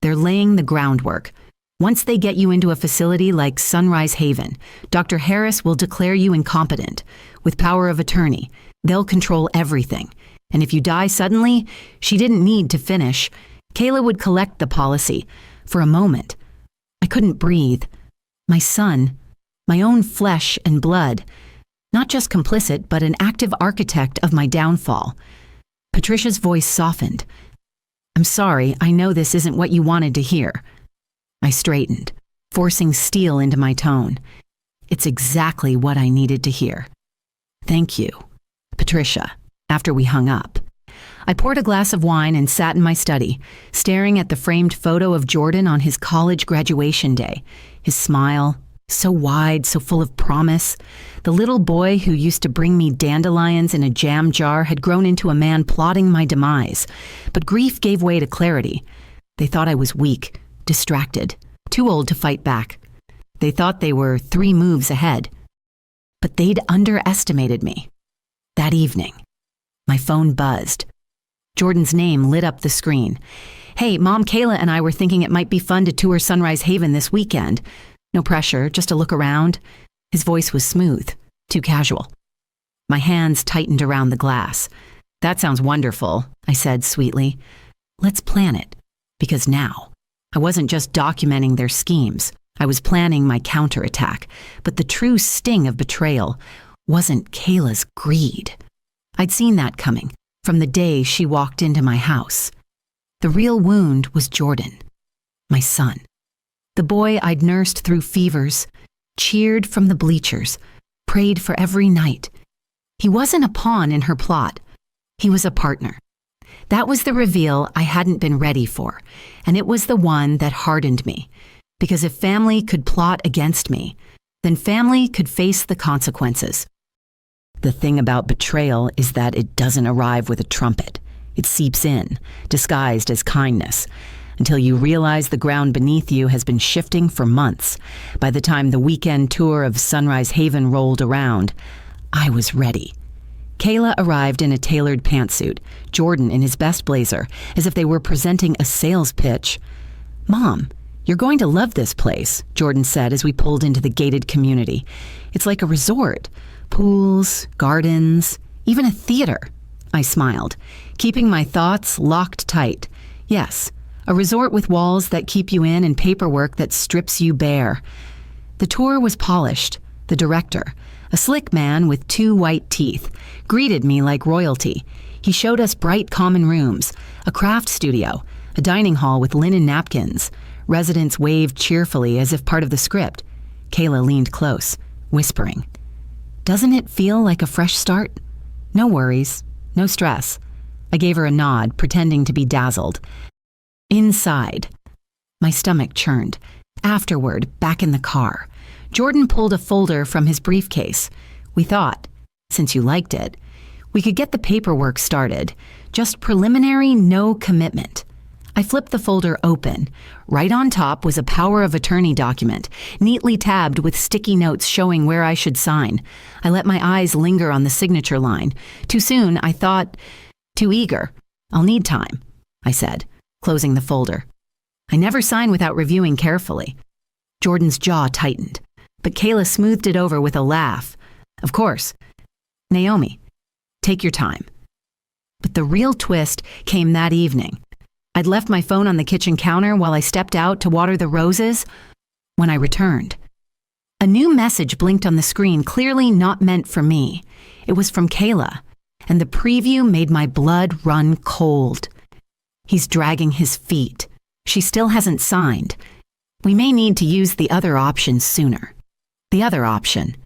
they're laying the groundwork. Once they get you into a facility like Sunrise Haven, Dr. Harris will declare you incompetent. With power of attorney, they'll control everything. And if you die suddenly," she didn't need to finish, "Kayla would collect the policy." For a moment, I couldn't breathe. My son, my own flesh and blood, not just complicit, but an active architect of my downfall. Patricia's voice softened. "I'm sorry, I know this isn't what you wanted to hear." I straightened, forcing steel into my tone. "It's exactly what I needed to hear. Thank you, Patricia." After we hung up, I poured a glass of wine and sat in my study, staring at the framed photo of Jordan on his college graduation day. His smile, so wide, so full of promise. The little boy who used to bring me dandelions in a jam jar had grown into a man plotting my demise. But grief gave way to clarity. They thought I was weak, distracted, too old to fight back. They thought they were 3 moves ahead. But they'd underestimated me. That evening, my phone buzzed. Jordan's name lit up the screen. "Hey, Mom, Kayla and I were thinking it might be fun to tour Sunrise Haven this weekend. No pressure, just a look around." His voice was smooth, too casual. My hands tightened around the glass. "That sounds wonderful," I said sweetly. "Let's plan it." Because now, I wasn't just documenting their schemes. I was planning my counterattack. But the true sting of betrayal wasn't Kayla's greed. I'd seen that coming from the day she walked into my house. The real wound was Jordan, my son. The boy I'd nursed through fevers, cheered from the bleachers, prayed for every night. He wasn't a pawn in her plot. He was a partner. That was the reveal I hadn't been ready for, and it was the one that hardened me. Because if family could plot against me, then family could face the consequences. The thing about betrayal is that it doesn't arrive with a trumpet. It seeps in, disguised as kindness, until you realize the ground beneath you has been shifting for months. By the time the weekend tour of Sunrise Haven rolled around, I was ready. Kayla arrived in a tailored pantsuit, Jordan in his best blazer, as if they were presenting a sales pitch. "Mom, you're going to love this place," Jordan said as we pulled into the gated community. "It's like a resort. Pools, gardens, even a theater." I smiled, keeping my thoughts locked tight. Yes, a resort with walls that keep you in and paperwork that strips you bare. The tour was polished. The director, a slick man with 2 white teeth, greeted me like royalty. He showed us bright common rooms, a craft studio, a dining hall with linen napkins. Residents waved cheerfully as if part of the script. Kayla leaned close, whispering, "Doesn't it feel like a fresh start? No worries, no stress." I gave her a nod, pretending to be dazzled. Inside, my stomach churned. Afterward, back in the car, Jordan pulled a folder from his briefcase. We thought, since you liked it, we could get the paperwork started. Just preliminary, no commitment. I flipped the folder open. Right on top was a power of attorney document, neatly tabbed with sticky notes showing where I should sign. I let my eyes linger on the signature line. Too soon, I thought. Too eager. "I'll need time," I said, closing the folder. I never sign without reviewing carefully. Jordan's jaw tightened, but Kayla smoothed it over with a laugh. "Of course. Naomi, take your time." But the real twist came that evening. I'd left my phone on the kitchen counter while I stepped out to water the roses. When I returned, a new message blinked on the screen, clearly not meant for me. It was from Kayla, and the preview made my blood run cold. "He's dragging his feet. She still hasn't signed. We may need to use the other option sooner." The other option.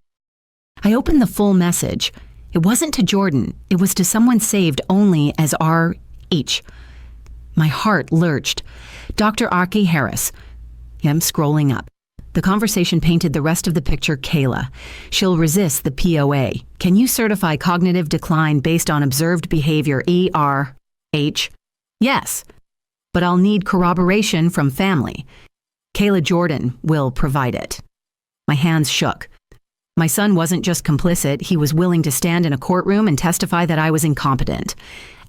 I opened the full message. It wasn't to Jordan. It was to someone saved only as R.H. My heart lurched. "Dr. Archie Harris." I'm scrolling up. The conversation painted the rest of the picture. "Kayla. She'll resist the POA. Can you certify cognitive decline based on observed behavior ERH? Yes, but I'll need corroboration from family. Kayla Jordan will provide it." My hands shook. My son wasn't just complicit, he was willing to stand in a courtroom and testify that I was incompetent.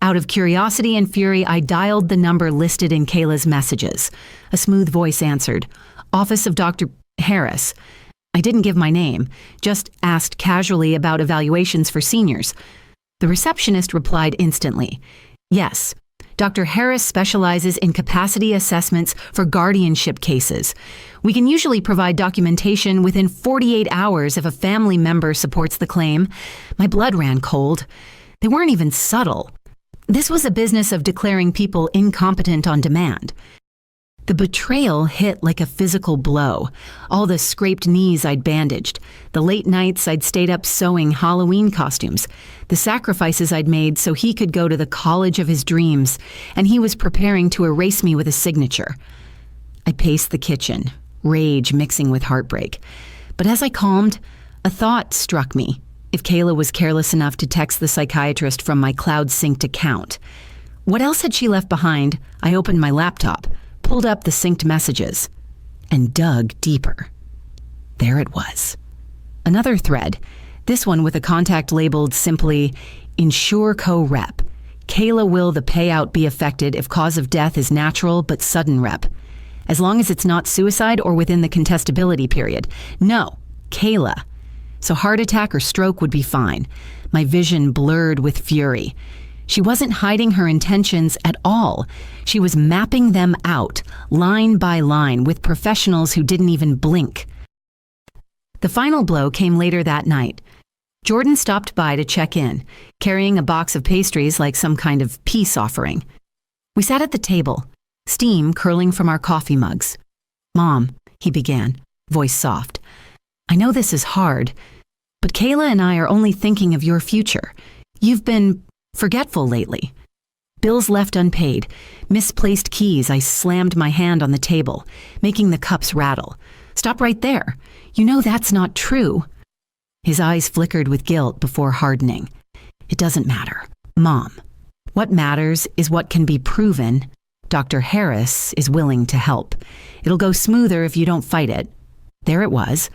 Out of curiosity and fury, I dialed the number listed in Kayla's messages. A smooth voice answered, "Office of Dr. Harris." I didn't give my name, just asked casually about evaluations for seniors. The receptionist replied instantly, "Yes, Dr. Harris specializes in capacity assessments for guardianship cases. We can usually provide documentation within 48 hours if a family member supports the claim." My blood ran cold. They weren't even subtle. This was a business of declaring people incompetent on demand. The betrayal hit like a physical blow. All the scraped knees I'd bandaged, the late nights I'd stayed up sewing Halloween costumes, the sacrifices I'd made so he could go to the college of his dreams, and he was preparing to erase me with a signature. I paced the kitchen, rage mixing with heartbreak. But as I calmed, a thought struck me. If Kayla was careless enough to text the psychiatrist from my cloud-synced account, what else had she left behind? I opened my laptop, pulled up the synced messages, and dug deeper. There it was. Another thread. This one with a contact labeled simply, Insure Co. Rep. Kayla will the payout be affected if cause of death is natural but sudden rep. As long as it's not suicide or within the contestability period. No, Kayla. So heart attack or stroke would be fine. My vision blurred with fury. She wasn't hiding her intentions at all. She was mapping them out, line by line, with professionals who didn't even blink. The final blow came later that night. Jordan stopped by to check in, carrying a box of pastries like some kind of peace offering. We sat at the table, steam curling from our coffee mugs. "Mom," he began, voice soft, "I know this is hard, but Kayla and I are only thinking of your future. You've been forgetful lately. Bills left unpaid, misplaced keys." I slammed my hand on the table, making the cups rattle. "Stop right there. You know that's not true." His eyes flickered with guilt before hardening. "It doesn't matter, Mom. What matters is what can be proven. Dr. Harris is willing to help. It'll go smoother if you don't fight it." There it was.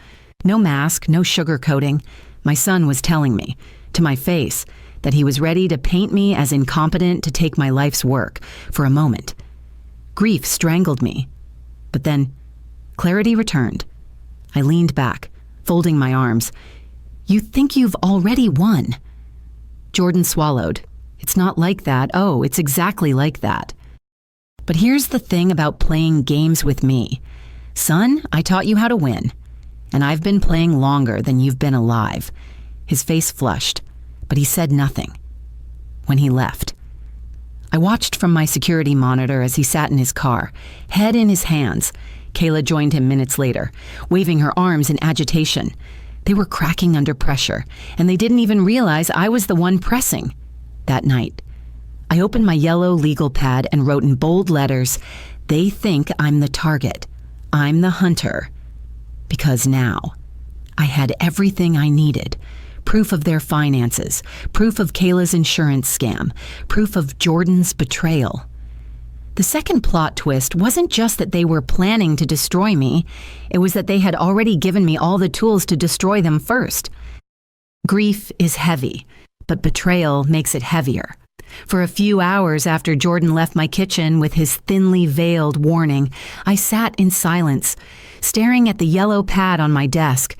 No mask, no sugarcoating. My son was telling me, to my face, that he was ready to paint me as incompetent to take my life's work for a moment. Grief strangled me. But then, clarity returned. I leaned back, folding my arms. "You think you've already won." Jordan swallowed. "It's not like that. Oh, it's exactly like that. But here's the thing about playing games with me. Son, I taught you how to win. And I've been playing longer than you've been alive." His face flushed, but he said nothing. When he left, I watched from my security monitor as he sat in his car, head in his hands. Kayla joined him minutes later, waving her arms in agitation. They were cracking under pressure, and they didn't even realize I was the one pressing. That night, I opened my yellow legal pad and wrote in bold letters, "They think I'm the target. I'm the hunter." Because now, I had everything I needed. Proof of their finances, proof of Kayla's insurance scam, proof of Jordan's betrayal. The second plot twist wasn't just that they were planning to destroy me, it was that they had already given me all the tools to destroy them first. Grief is heavy, but betrayal makes it heavier. For a few hours after Jordan left my kitchen with his thinly veiled warning, I sat in silence, staring at the yellow pad on my desk,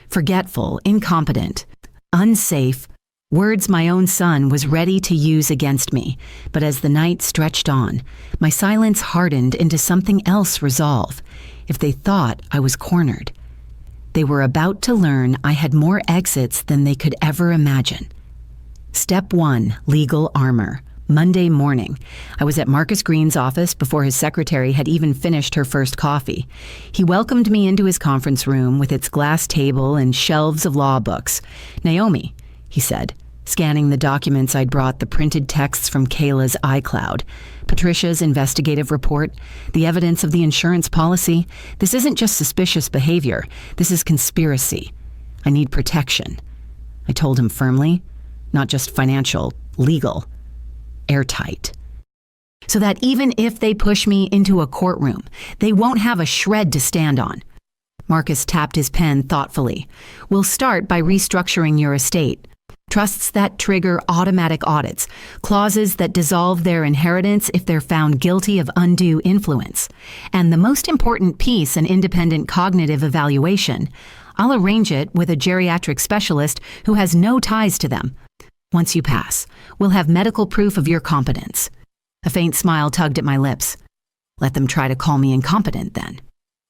forgetful, incompetent, unsafe, words my own son was ready to use against me. But as the night stretched on, my silence hardened into something else resolve. If they thought I was cornered, they were about to learn I had more exits than they could ever imagine. Step 1, legal armor. Monday morning, I was at Marcus Green's office before his secretary had even finished her first coffee. He welcomed me into his conference room with its glass table and shelves of law books. "Naomi," he said, scanning the documents I'd brought, the printed texts from Kayla's iCloud, Patricia's investigative report, the evidence of the insurance policy. "This isn't just suspicious behavior. This is conspiracy. I need protection." I told him firmly, not just financial, legal. Airtight. So that even if they push me into a courtroom, they won't have a shred to stand on. Marcus tapped his pen thoughtfully. "We'll start by restructuring your estate. Trusts that trigger automatic audits, clauses that dissolve their inheritance if they're found guilty of undue influence. And the most important piece, an independent cognitive evaluation. I'll arrange it with a geriatric specialist who has no ties to them. Once you pass, we'll have medical proof of your competence." A faint smile tugged at my lips. "Let them try to call me incompetent, then."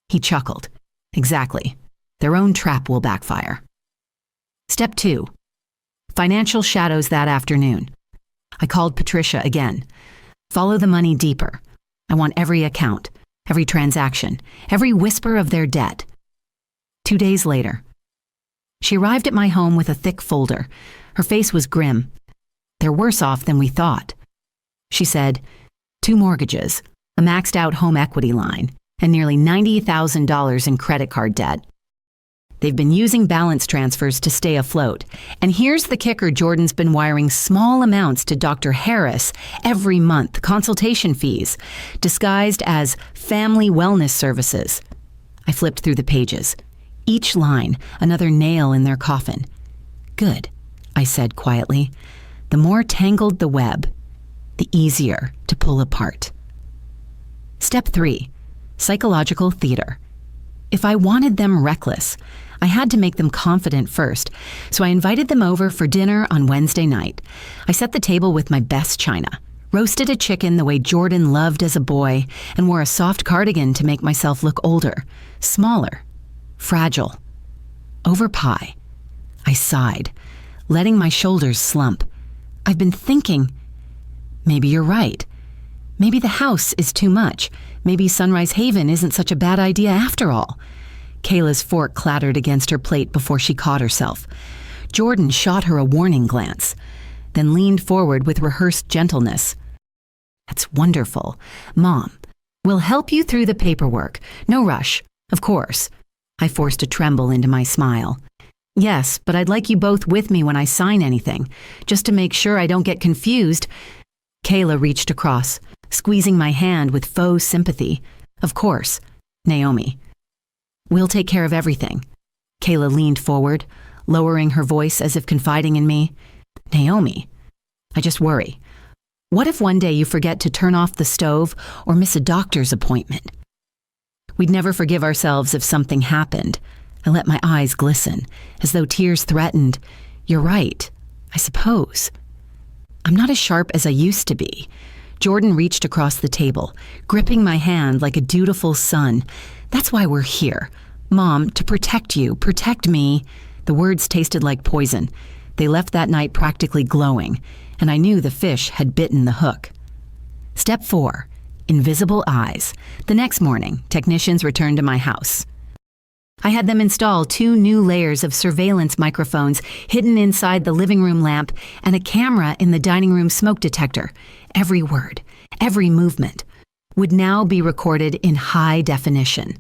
He chuckled. "Exactly. Their own trap will backfire." Step 2. Financial shadows that afternoon. I called Patricia again. "Follow the money deeper. I want every account, every transaction, every whisper of their debt." 2 days later, she arrived at my home with a thick folder. Her face was grim. "They're worse off than we thought." She said, 2 mortgages, a maxed out home equity line, and nearly $90,000 in credit card debt. They've been using balance transfers to stay afloat. And here's the kicker: Jordan's been wiring small amounts to Dr. Harris every month, consultation fees, disguised as family wellness services. I flipped through the pages. Each line, another nail in their coffin. Good, I said quietly. The more tangled the web, the easier to pull apart. Step 3. Psychological theater. If I wanted them reckless, I had to make them confident first, so I invited them over for dinner on Wednesday night. I set the table with my best china, roasted a chicken the way Jordan loved as a boy, and wore a soft cardigan to make myself look older, smaller, fragile. Over pie, I sighed, letting my shoulders slump. I've been thinking, maybe you're right. Maybe the house is too much. Maybe Sunrise Haven isn't such a bad idea after all. Kayla's fork clattered against her plate before she caught herself. Jordan shot her a warning glance, then leaned forward with rehearsed gentleness. That's wonderful. Mom, we'll help you through the paperwork. No rush, of course. I forced a tremble into my smile. Yes, but I'd like you both with me when I sign anything, just to make sure I don't get confused. Kayla reached across, squeezing my hand with faux sympathy. Of course, Naomi. We'll take care of everything. Kayla leaned forward, lowering her voice as if confiding in me. Naomi, I just worry. What if one day you forget to turn off the stove or miss a doctor's appointment? We'd never forgive ourselves if something happened. I let my eyes glisten, as though tears threatened. You're right, I suppose. I'm not as sharp as I used to be. Jordan reached across the table, gripping my hand like a dutiful son. That's why we're here. Mom, to protect you, protect me. The words tasted like poison. They left that night practically glowing, and I knew the fish had bitten the hook. Step 4. Invisible eyes. The next morning, technicians returned to my house. I had them install 2 new layers of surveillance microphones hidden inside the living room lamp and a camera in the dining room smoke detector. Every word, every movement would now be recorded in high definition.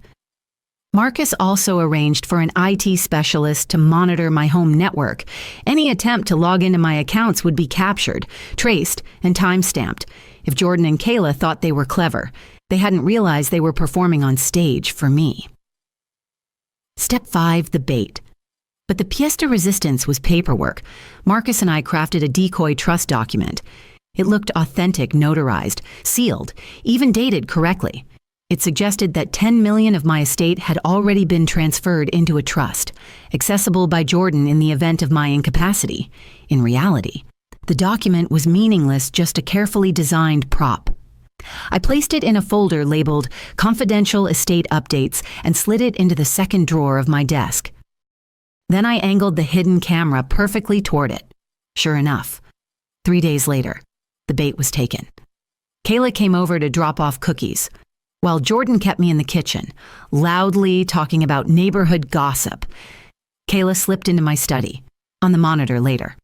Marcus also arranged for an IT specialist to monitor my home network. Any attempt to log into my accounts would be captured, traced, and time-stamped. If Jordan and Kayla thought they were clever, they hadn't realized they were performing on stage for me. Step 5, the bait. But the pièce de résistance was paperwork. Marcus and I crafted a decoy trust document. It looked authentic, notarized, sealed, even dated correctly. It suggested that $10 million of my estate had already been transferred into a trust, accessible by Jordan in the event of my incapacity. In reality, the document was meaningless, just a carefully designed prop. I placed it in a folder labeled Confidential Estate Updates and slid it into the second drawer of my desk. Then I angled the hidden camera perfectly toward it. Sure enough, 3 days later, the bait was taken. Kayla came over to drop off cookies, while Jordan kept me in the kitchen, loudly talking about neighborhood gossip. Kayla slipped into my study, on the monitor later.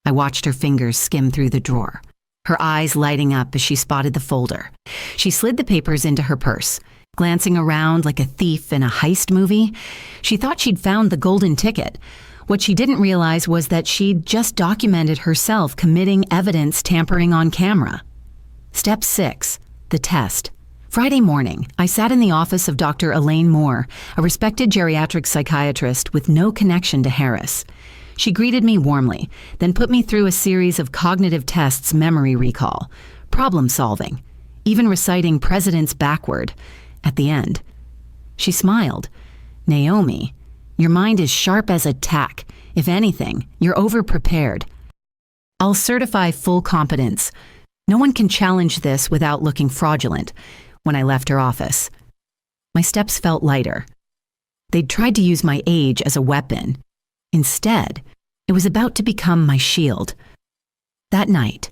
I watched her fingers skim through the drawer, her eyes lighting up as she spotted the folder. She slid the papers into her purse, glancing around like a thief in a heist movie. She thought she'd found the golden ticket. What she didn't realize was that she'd just documented herself committing evidence tampering on camera. Step 6, the test. Friday morning, I sat in the office of Dr. Elaine Moore, a respected geriatric psychiatrist with no connection to Harris. She greeted me warmly, then put me through a series of cognitive tests, memory recall, problem solving, even reciting presidents backward. At the end, she smiled. Naomi, your mind is sharp as a tack. If anything, you're over-prepared. I'll certify full competence. No one can challenge this without looking fraudulent. When I left her office, my steps felt lighter. They'd tried to use my age as a weapon. Instead, it was about to become my shield. That night,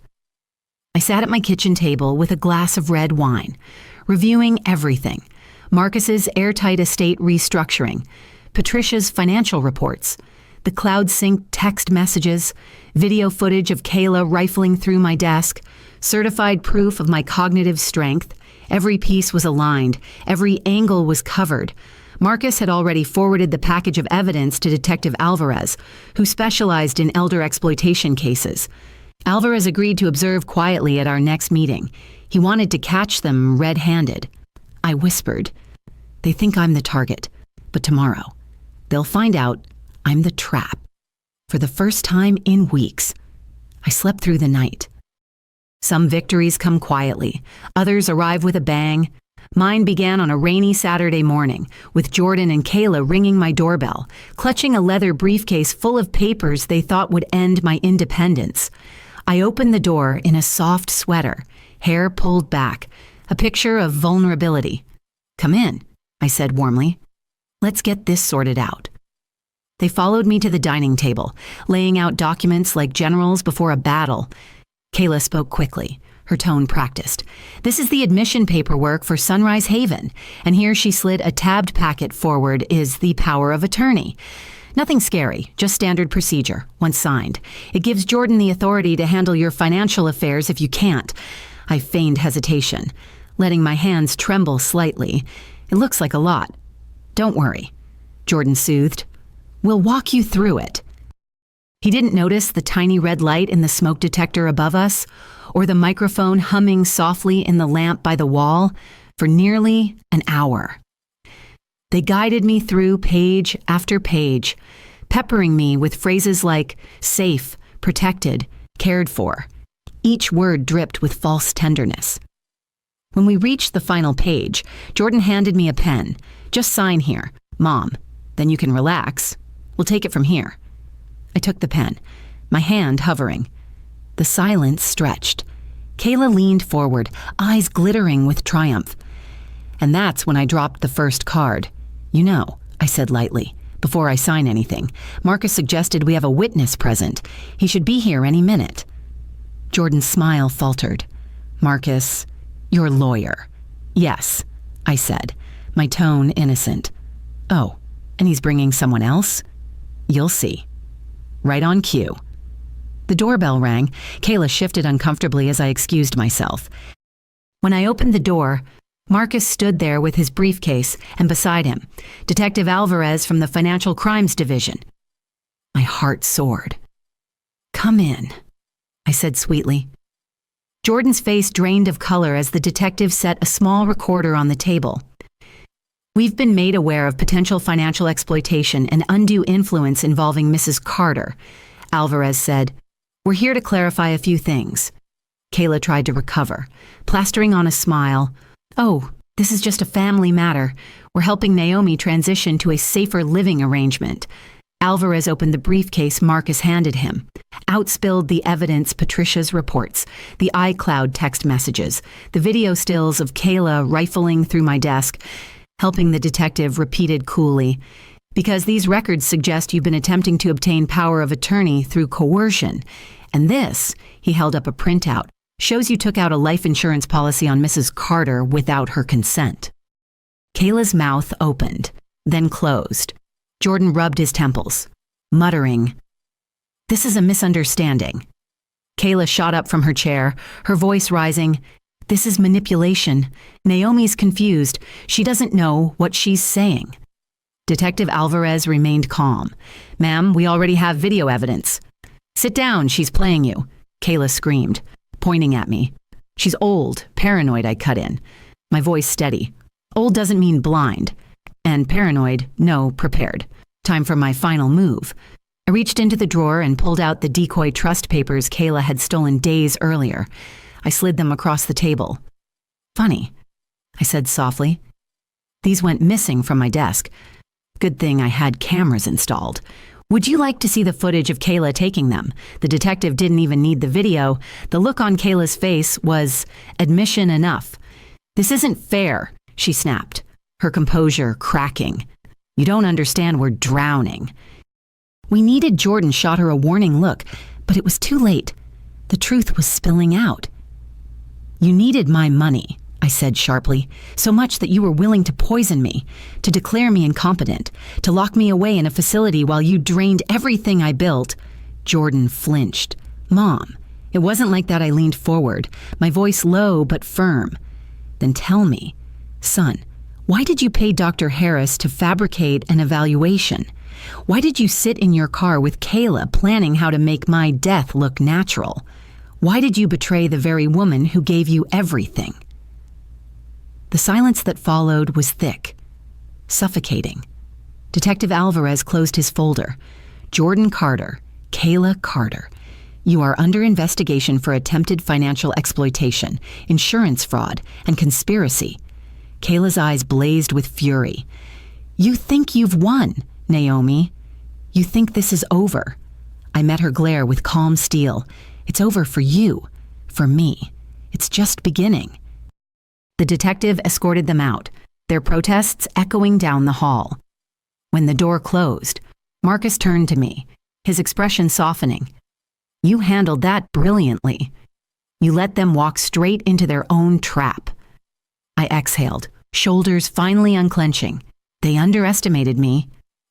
I sat at my kitchen table with a glass of red wine, reviewing everything: Marcus's airtight estate restructuring, Patricia's financial reports, the cloud-synced text messages, video footage of Kayla rifling through my desk, certified proof of my cognitive strength. Every piece was aligned, every angle was covered. Marcus had already forwarded the package of evidence to Detective Alvarez, who specialized in elder exploitation cases. Alvarez agreed to observe quietly at our next meeting. He wanted to catch them red-handed. I whispered, "They think I'm the target, but tomorrow, they'll find out I'm the trap." For the first time in weeks, I slept through the night. Some victories come quietly, others arrive with a bang. Mine began on a rainy Saturday morning, with Jordan and Kayla ringing my doorbell, clutching a leather briefcase full of papers they thought would end my independence. I opened the door in a soft sweater, hair pulled back, a picture of vulnerability. "Come in," I said warmly. "Let's get this sorted out." They followed me to the dining table, laying out documents like generals before a battle. Kayla spoke quickly, her tone practiced. "This is the admission paperwork for Sunrise Haven," and here she slid a tabbed packet forward, "is the power of attorney. Nothing scary, just standard procedure, once signed. It gives Jordan the authority to handle your financial affairs if you can't." I feigned hesitation, letting my hands tremble slightly. "It looks like a lot." "Don't worry," Jordan soothed. "We'll walk you through it." He didn't notice the tiny red light in the smoke detector above us, or the microphone humming softly in the lamp by the wall, for nearly an hour. They guided me through page after page, peppering me with phrases like safe, protected, cared for. Each word dripped with false tenderness. When we reached the final page, Jordan handed me a pen. "Just sign here, Mom. Then you can relax. We'll take it from here." I took the pen, my hand hovering. The silence stretched. Kayla leaned forward, eyes glittering with triumph. And that's when I dropped the first card. "You know," I said lightly, "before I sign anything, Marcus suggested we have a witness present. He should be here any minute." Jordan's smile faltered. "Marcus, your lawyer." "Yes," I said, my tone innocent. "Oh, and he's bringing someone else? You'll see." Right on cue. The doorbell rang. Kayla shifted uncomfortably as I excused myself. When I opened the door, Marcus stood there with his briefcase, and beside him, Detective Alvarez from the Financial Crimes Division. My heart soared. "Come in," I said sweetly. Jordan's face drained of color as the detective set a small recorder on the table. "We've been made aware of potential financial exploitation and undue influence involving Mrs. Carter," Alvarez said. "We're here to clarify a few things." Kayla tried to recover, plastering on a smile. "Oh, this is just a family matter. We're helping Naomi transition to a safer living arrangement." Alvarez opened the briefcase Marcus handed him. Out spilled the evidence Patricia's reports, the iCloud text messages, the video stills of Kayla rifling through my desk. Helping the detective repeated coolly, "Because these records suggest you've been attempting to obtain power of attorney through coercion. And this," he held up a printout, "shows you took out a life insurance policy on Mrs. Carter without her consent." Kayla's mouth opened, then closed. Jordan rubbed his temples, muttering, "This is a misunderstanding." Kayla shot up from her chair, her voice rising. "This is manipulation. Naomi's confused. She doesn't know what she's saying." Detective Alvarez remained calm. "Ma'am, we already have video evidence." "Sit down, she's playing you," Kayla screamed, pointing at me. "She's old, paranoid," I cut in, my voice steady. Old doesn't mean blind. And paranoid, no, prepared. Time for my final move. I reached into the drawer and pulled out the decoy trust papers Kayla had stolen days earlier. I slid them across the table. "Funny," I said softly. "These went missing from my desk. Good thing I had cameras installed. Would you like to see the footage of Kayla taking them?" The detective didn't even need the video. The look on Kayla's face was admission enough. "This isn't fair," she snapped, her composure cracking. "You don't understand, we're drowning." We needed Jordan shot her a warning look, but it was too late. The truth was spilling out. "You needed my money," I said sharply, "so much that you were willing to poison me, to declare me incompetent, to lock me away in a facility while you drained everything I built." Jordan flinched. "Mom, it wasn't like that." I leaned forward, my voice low but firm. "Then tell me, son, why did you pay Dr. Harris to fabricate an evaluation? Why did you sit in your car with Kayla planning how to make my death look natural? Why did you betray the very woman who gave you everything?" The silence that followed was thick, suffocating. Detective Alvarez closed his folder. Jordan Carter, Kayla Carter. You are under investigation for attempted financial exploitation, insurance fraud, and conspiracy. Kayla's eyes blazed with fury. You think you've won, Naomi. You think this is over. I met her glare with calm steel. It's over for you, for me. It's just beginning. The detective escorted them out, their protests echoing down the hall. When the door closed, Marcus turned to me, his expression softening. You handled that brilliantly. You let them walk straight into their own trap. I exhaled, shoulders finally unclenching. They underestimated me.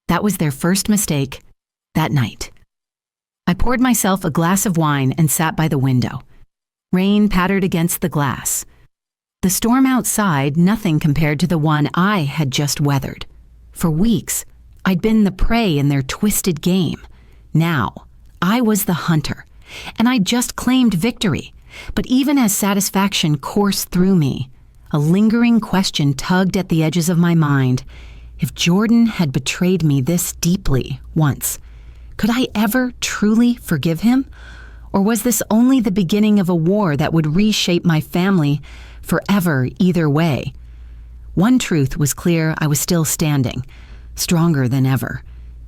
That was their first mistake that night. I poured myself a glass of wine and sat by the window. Rain pattered against the glass. The storm outside, nothing compared to the one I had just weathered. For weeks, I'd been the prey in their twisted game. Now, I was the hunter, and I'd just claimed victory. But even as satisfaction coursed through me, a lingering question tugged at the edges of my mind. If Jordan had betrayed me this deeply once, could I ever truly forgive him? Or was this only the beginning of a war that would reshape my family forever either way? One truth was clear: I was still standing, stronger than ever,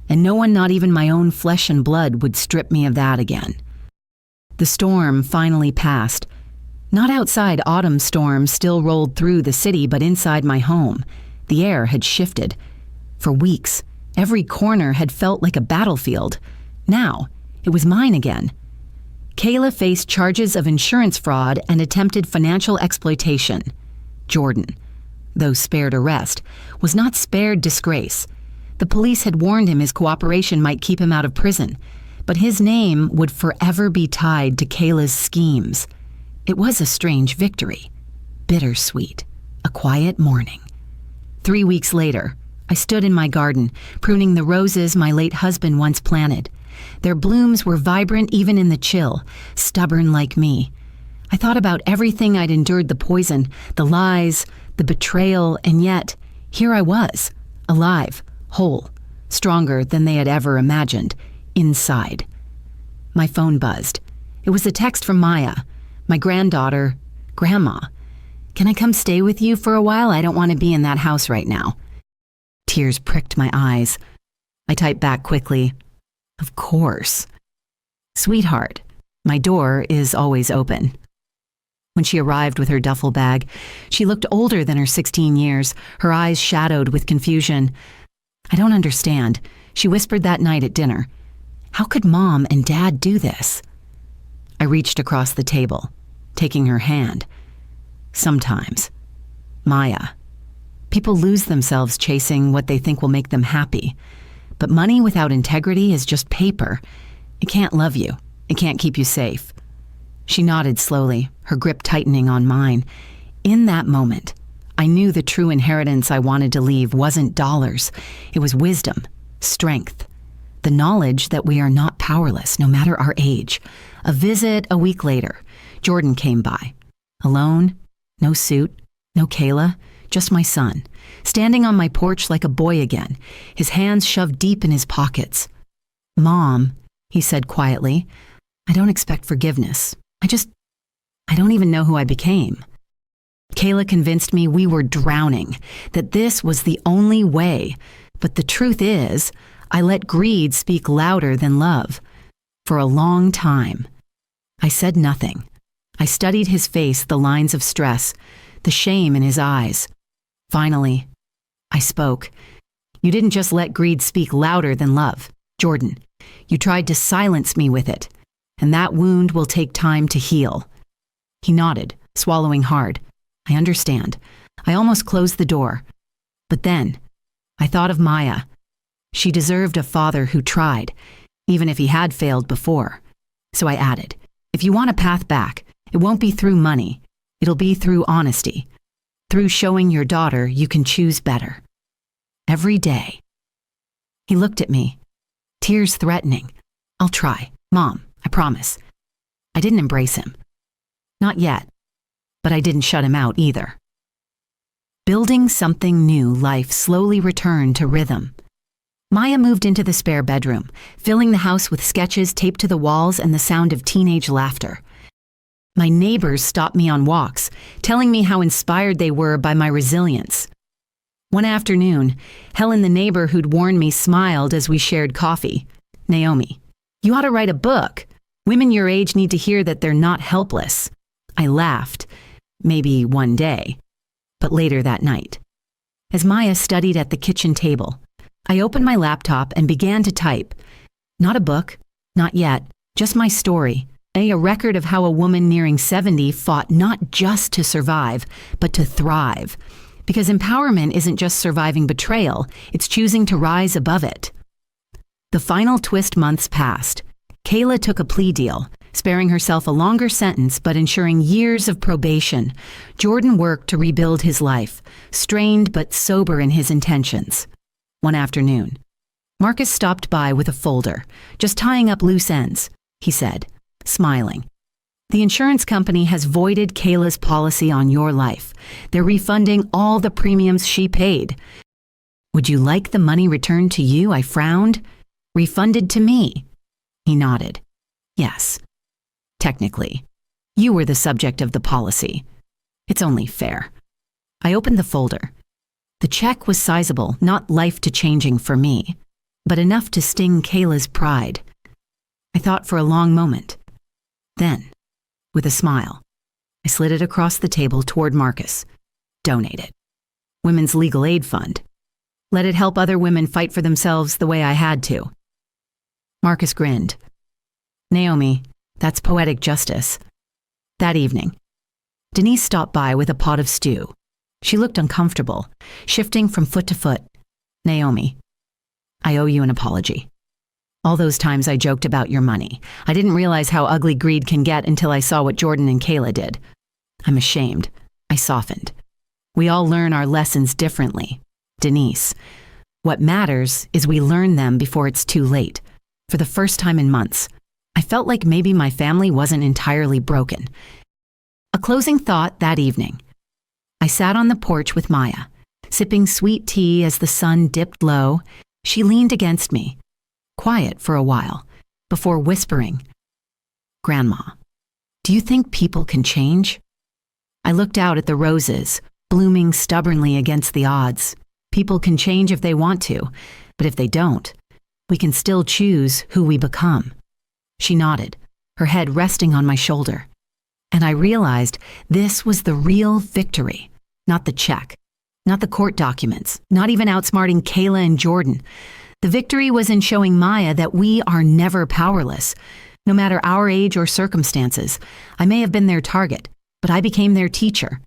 and no one, not even my own flesh and blood, would strip me of that again. The storm finally passed. Not outside, autumn storms still rolled through the city, but inside my home, the air had shifted. For weeks, every corner had felt like a battlefield. Now, it was mine again. Kayla faced charges of insurance fraud and attempted financial exploitation. Jordan, though spared arrest, was not spared disgrace. The police had warned him his cooperation might keep him out of prison, but his name would forever be tied to Kayla's schemes. It was a strange victory, bittersweet, a quiet morning. 3 weeks later, I stood in my garden, pruning the roses my late husband once planted. Their blooms were vibrant even in the chill, stubborn like me. I thought about everything I'd endured: the poison, the lies, the betrayal, and yet, here I was, alive, whole, stronger than they had ever imagined, inside. My phone buzzed. It was a text from Maya, my granddaughter. Grandma, can I come stay with you for a while? I don't want to be in that house right now. Tears pricked my eyes. I typed back quickly, of course. Sweetheart, my door is always open. When she arrived with her duffel bag, she looked older than her 16 years, her eyes shadowed with confusion. I don't understand, she whispered that night at dinner. How could Mom and Dad do this? I reached across the table, taking her hand. Sometimes. Maya. People lose themselves chasing what they think will make them happy. But money without integrity is just paper. It can't love you. It can't keep you safe. She nodded slowly, her grip tightening on mine. In that moment, I knew the true inheritance I wanted to leave wasn't dollars. It was wisdom, strength, the knowledge that we are not powerless, no matter our age. A visit a week later, Jordan came by. Alone, no suit, no Kayla, just my son, standing on my porch like a boy again, his hands shoved deep in his pockets. Mom, he said quietly, I don't expect forgiveness. I don't even know who I became. Kayla convinced me we were drowning, that this was the only way. But the truth is, I let greed speak louder than love. For a long time, I said nothing. I studied his face, the lines of stress, the shame in his eyes. Finally, I spoke. You didn't just let greed speak louder than love, Jordan. You tried to silence me with it, and that wound will take time to heal. He nodded, swallowing hard. I understand. I almost closed the door. But then, I thought of Maya. She deserved a father who tried, even if he had failed before. So I added, if you want a path back, it won't be through money. It'll be through honesty. Through showing your daughter you can choose better. Every day. He looked at me, tears threatening. I'll try, Mom, I promise. I didn't embrace him. Not yet, but I didn't shut him out either. Building something new, life slowly returned to rhythm. Maya moved into the spare bedroom, filling the house with sketches taped to the walls and the sound of teenage laughter. My neighbors stopped me on walks, telling me how inspired they were by my resilience. One afternoon, Helen, the neighbor who'd warned me, smiled as we shared coffee. "Naomi, you ought to write a book. Women your age need to hear that they're not helpless." I laughed. Maybe one day, but later that night. As Maya studied at the kitchen table, I opened my laptop and began to type. Not a book, not yet, just my story, a record of how a woman nearing 70 fought not just to survive, but to thrive. Because empowerment isn't just surviving betrayal, it's choosing to rise above it. The final twist months passed. Kayla took a plea deal, sparing herself a longer sentence but ensuring years of probation. Jordan worked to rebuild his life, strained but sober in his intentions. One afternoon, Marcus stopped by with a folder, just tying up loose ends, he said, smiling. "The insurance company has voided Kayla's policy on your life. They're refunding all the premiums she paid." "Would you like the money returned to you?" I frowned. "Refunded to me." He nodded. "Yes. Technically, you were the subject of the policy. It's only fair." I opened the folder. The check was sizable, not life-to-changing for me, but enough to sting Kayla's pride. I thought for a long moment. Then, with a smile, I slid it across the table toward Marcus. "Donate it. Women's Legal Aid Fund. Let it help other women fight for themselves the way I had to." Marcus grinned. "Naomi, that's poetic justice." That evening, Denise stopped by with a pot of stew. She looked uncomfortable, shifting from foot to foot. "Naomi, I owe you an apology. All those times I joked about your money. I didn't realize how ugly greed can get until I saw what Jordan and Kayla did. I'm ashamed." I softened. "We all learn our lessons differently. Denise, what matters is we learn them before it's too late." For the first time in months, I felt like maybe my family wasn't entirely broken. A closing thought that evening. I sat on the porch with Maya, sipping sweet tea as the sun dipped low. She leaned against me, quiet for a while, before whispering, "Grandma, do you think people can change?" I looked out at the roses, blooming stubbornly against the odds. People can change if they want to, but if they don't, we can still choose who we become. She nodded, her head resting on my shoulder. And I realized this was the real victory, not the check, not the court documents, not even outsmarting Kayla and Jordan. The victory was in showing Maya that we are never powerless. No matter our age or circumstances, I may have been their target, but I became their teacher.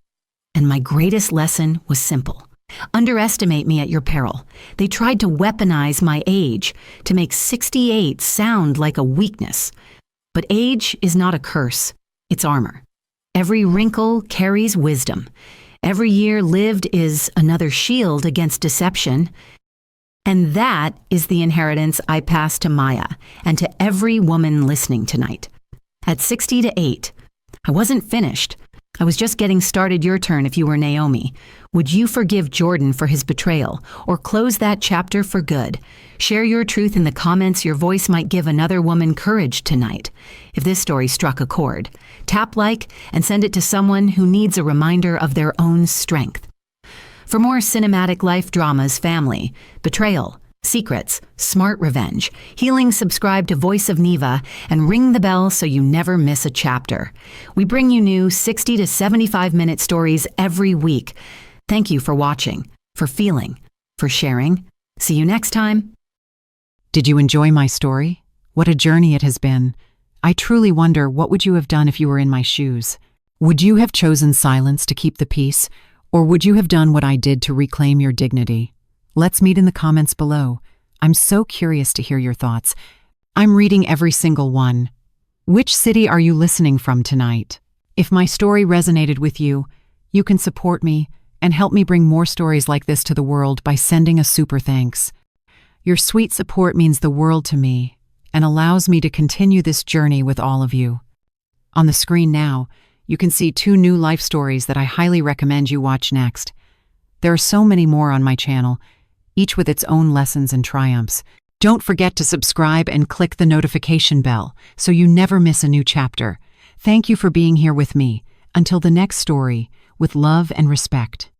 And my greatest lesson was simple. Underestimate me at your peril. They tried to weaponize my age, to make 68 sound like a weakness. But age is not a curse, it's armor. Every wrinkle carries wisdom. Every year lived is another shield against deception. And that is the inheritance I pass to Maya and to every woman listening tonight. At 68, I wasn't finished. I was just getting started. Your turn if you were Naomi. Would you forgive Jordan for his betrayal or close that chapter for good? Share your truth in the comments. Your voice might give another woman courage tonight. If this story struck a chord, tap like and send it to someone who needs a reminder of their own strength. For more cinematic life dramas, family, betrayal, secrets, smart revenge, healing, subscribe to Voice of Neva and ring the bell so you never miss a chapter. We bring you new 60 to 75-minute stories every week. Thank you for watching, for feeling, for sharing. See you next time. Did you enjoy my story? What a journey it has been. I truly wonder, what would you have done if you were in my shoes? Would you have chosen silence to keep the peace, or would you have done what I did to reclaim your dignity? Let's meet in the comments below. I'm so curious to hear your thoughts. I'm reading every single one. Which city are you listening from tonight? If my story resonated with you, you can support me and help me bring more stories like this to the world by sending a super thanks. Your sweet support means the world to me and allows me to continue this journey with all of you. On the screen now, you can see 2 new life stories that I highly recommend you watch next. There are so many more on my channel. each with its own lessons and triumphs. Don't forget to subscribe and click the notification bell so you never miss a new chapter. Thank you for being here with me. Until the next story, with love and respect.